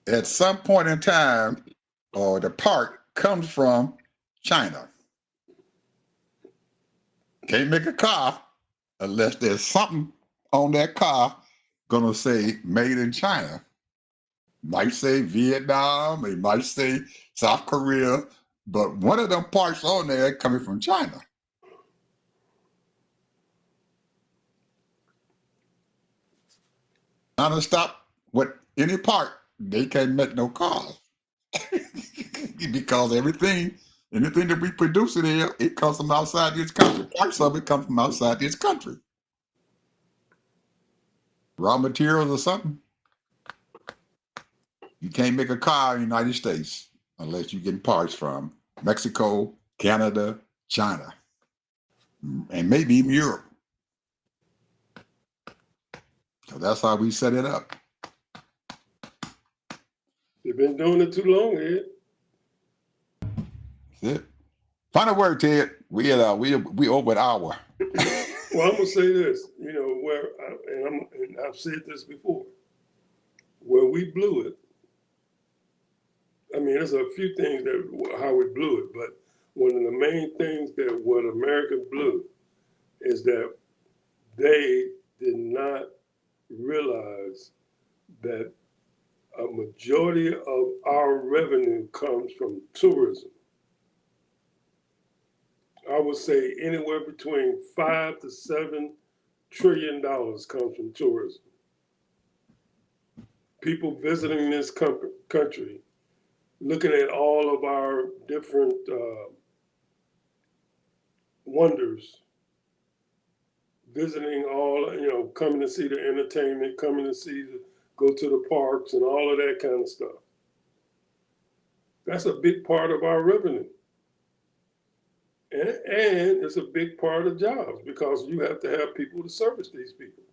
at some point in time, or the part comes from China. Can't make a car unless there's something on that car gonna say made in China. Might say Vietnam, it might say South Korea, but one of them parts on there coming from China. China stop with any part, they can't make no cars. Because anything that we produce in here, it comes from outside this country. Parts of it come from outside this country. Raw materials or something. You can't make a car in the United States unless you're getting parts from Mexico, Canada, China, and maybe even Europe. So that's how we set it up. They've been doing it too long, Ed. That's it. Final word, Ted. We over an hour. Well, I'm gonna say this, and I've said this before, where we blew it. I mean, there's a few things that how we blew it, but one of the main things that what America blew is that they did not realize that a majority of our revenue comes from tourism. I would say anywhere between $5 to $7 trillion comes from tourism. People visiting this country, looking at all of our different wonders, visiting all, coming to see the entertainment, coming to go to the parks and all of that kind of stuff. That's a big part of our revenue. And it's a big part of jobs because you have to have people to service these people.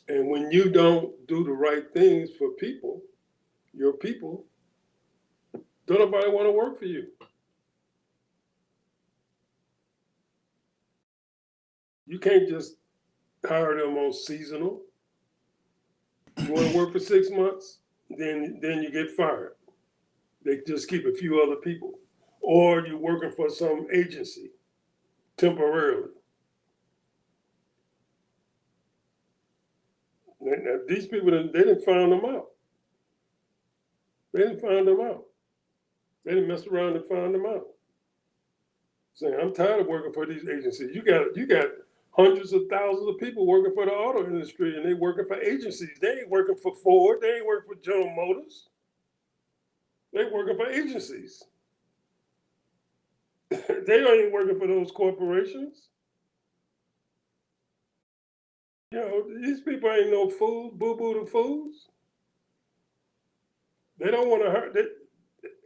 And when you don't do the right things for people, your people, don't nobody want to work for you. You can't just hire them on seasonal. You want to work for 6 months, then you get fired. They just keep a few other people. Or you're working for some agency temporarily. Now, these people, they didn't find them out. They didn't find them out. They didn't mess around and find them out. Saying, I'm tired of working for these agencies. You got hundreds of thousands of people working for the auto industry, and they working for agencies. They ain't working for Ford. They ain't working for General Motors. They working for agencies. They ain't working for those corporations. These people ain't no fools, boo-boo the fools. They don't want to hurt.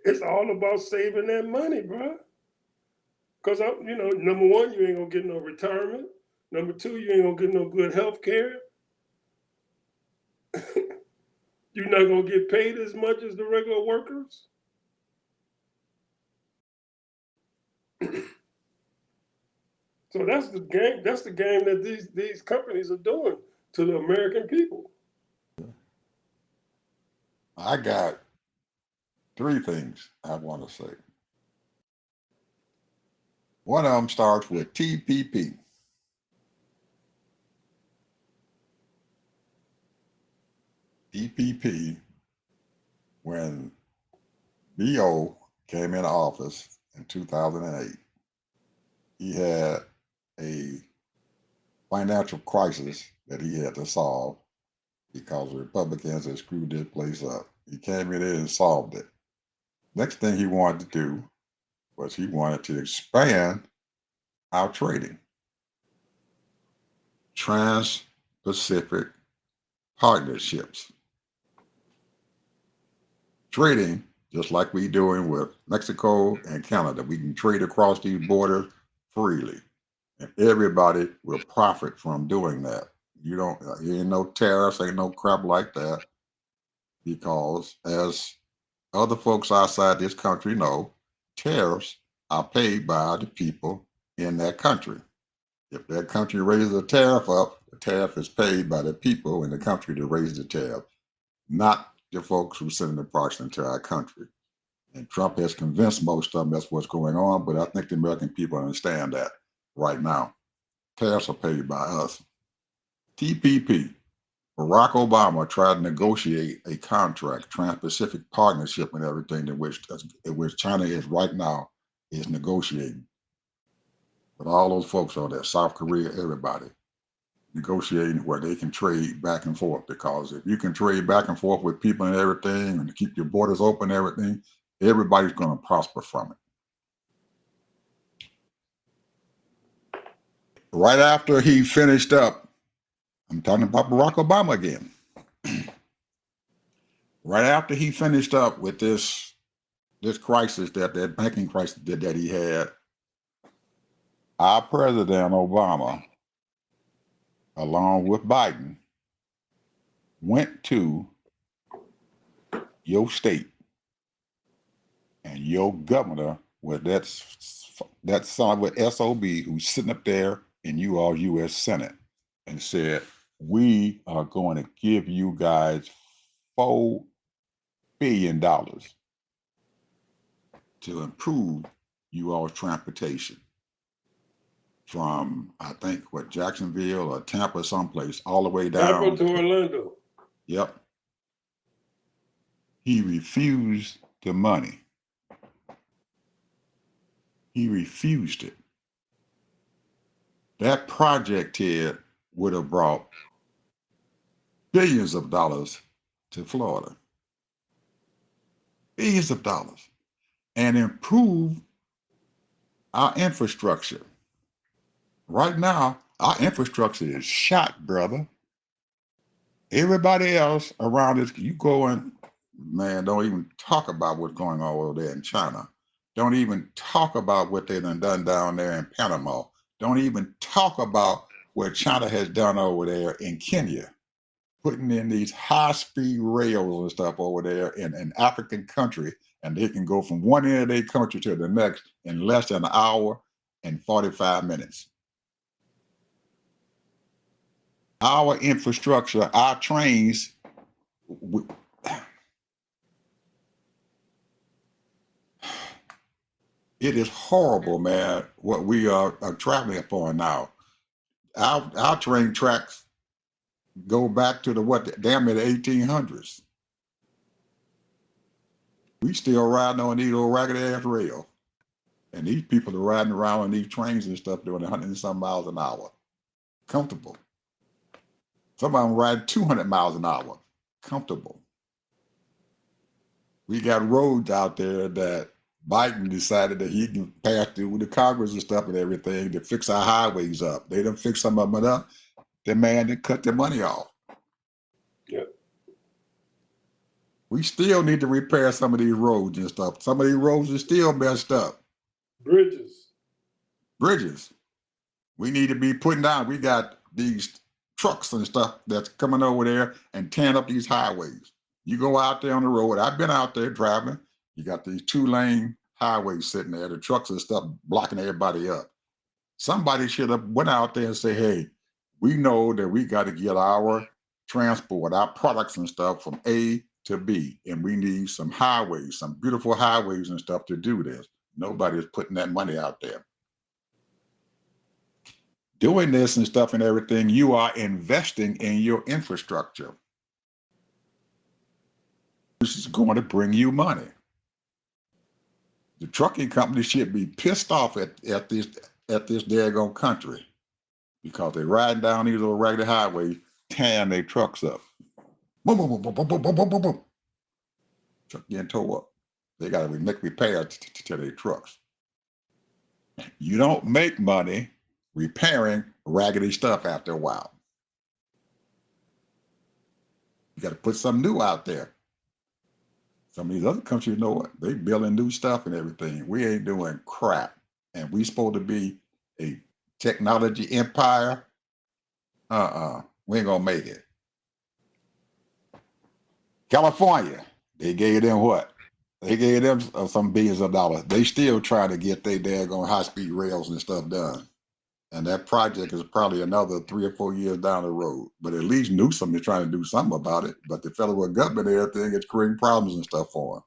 It's all about saving that money, bro. Because, number one, you ain't going to get no retirement. Number two, you ain't going to get no good health care. You're not going to get paid as much as the regular workers. So that's the game. That's the game that these companies are doing to the American people. I got 3 things I want to say. One of them starts with TPP. TPP, when BO came into office in 2008, he had a financial crisis that he had to solve because the Republicans had screwed this place up. He came in there and solved it. Next thing he wanted to do was he wanted to expand our trading. Trans-Pacific partnerships. Trading, just like we're doing with Mexico and Canada, we can trade across these borders freely. And everybody will profit from doing that. Ain't no tariffs, ain't no crap like that. Because as other folks outside this country know, tariffs are paid by the people in that country. If that country raises a tariff up, the tariff is paid by the people in the country to raise the tariff, not the folks who send the products into our country. And Trump has convinced most of them that's what's going on, but I think the American people understand that right now. Tariffs are paid by us. TPP. Barack Obama tried to negotiate a contract, Trans-Pacific Partnership, and everything in which China is right now is negotiating. But all those folks are there, South Korea, everybody, negotiating where they can trade back and forth. Because if you can trade back and forth with people and everything, and keep your borders open, and everything, everybody's going to prosper from it. Right after he finished up, I'm talking about Barack Obama again. Right after he finished up with this crisis, that banking crisis that he had, our President Obama, along with Biden, went to your state, and your governor was that son with SOB who's sitting up there in you all U.S. Senate, and said, we are going to give you guys $4 billion to improve you all's transportation from, I think, Jacksonville or Tampa, someplace, all the way down Tampa to Orlando. Yep. He refused the money. He refused it. That project here would have brought billions of dollars to Florida. Billions of dollars. And improve our infrastructure. Right now, our infrastructure is shot, brother. Everybody else around us, you go and, man, don't even talk about what's going on over there in China. Don't even talk about what they done down there in Panama. Don't even talk about what China has done over there in Kenya, putting in these high-speed rails and stuff over there in an African country, and they can go from one end of their country to the next in less than an hour and 45 minutes. Our infrastructure, our trains, it is horrible, man, what we are traveling upon now. Our train tracks go back to damn near the 1800s. We still riding on these old ragged ass rails. And these people are riding around on these trains and stuff doing 100 and some miles an hour. Comfortable. Some of them ride 200 miles an hour. Comfortable. We got roads out there that Biden decided that he can pass through the Congress and stuff and everything to fix our highways up. They done fix some of them up. The man done cut their money off. Yep. We still need to repair some of these roads and stuff. Some of these roads are still messed up. Bridges. We need to be putting down. We got these trucks and stuff that's coming over there and tearing up these highways. You go out there on the road. I've been out there driving. You got these 2-lane highways sitting there. The trucks and stuff blocking everybody up. Somebody should have went out there and say, hey, we know that we got to get our transport, our products and stuff from A to B. And we need some highways, some beautiful highways and stuff to do this. Nobody's putting that money out there. Doing this and stuff and everything, you are investing in your infrastructure. This is going to bring you money. The trucking company should be pissed off at this daggone country because they're riding down these little ragged highways, tearing their trucks up. Boom, boom, boom, boom, boom, boom, boom, boom, boom. Truck getting towed up. They got to make repairs to their trucks. You don't make money repairing raggedy stuff after a while. You got to put something new out there. Some of these other countries, you know what? They building new stuff and everything. We ain't doing crap. And we supposed to be a technology empire. We ain't gonna make it. California, they gave them what? They gave them some billions of dollars. They still trying to get their daggone high-speed rails and stuff done. And that project is probably another 3 or 4 years down the road. But at least Newsom is trying to do something about it. But the federal government and everything is creating problems and stuff for them.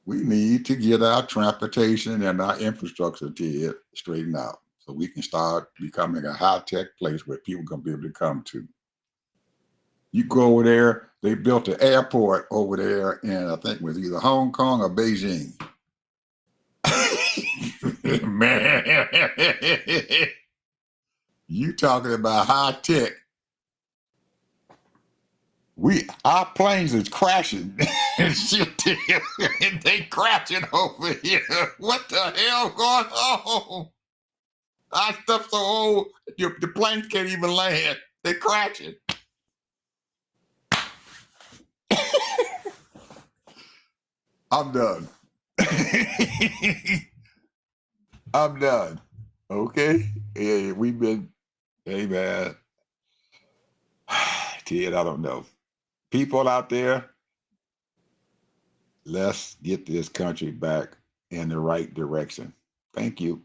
we need to get our transportation and our infrastructure to straighten out so we can start becoming a high-tech place where people can be able to come to. You go over there, they built an airport over there in, I think it was either Hong Kong or Beijing. Man, you talking about high tech. Our planes is crashing and shit. They crashing over here. What the hell going on? Our stuff's so old, the planes can't even land. They're crashing. I'm done. I'm done. Okay. Yeah, we've been, hey man. Ted, I don't know. People out there, let's get this country back in the right direction. Thank you.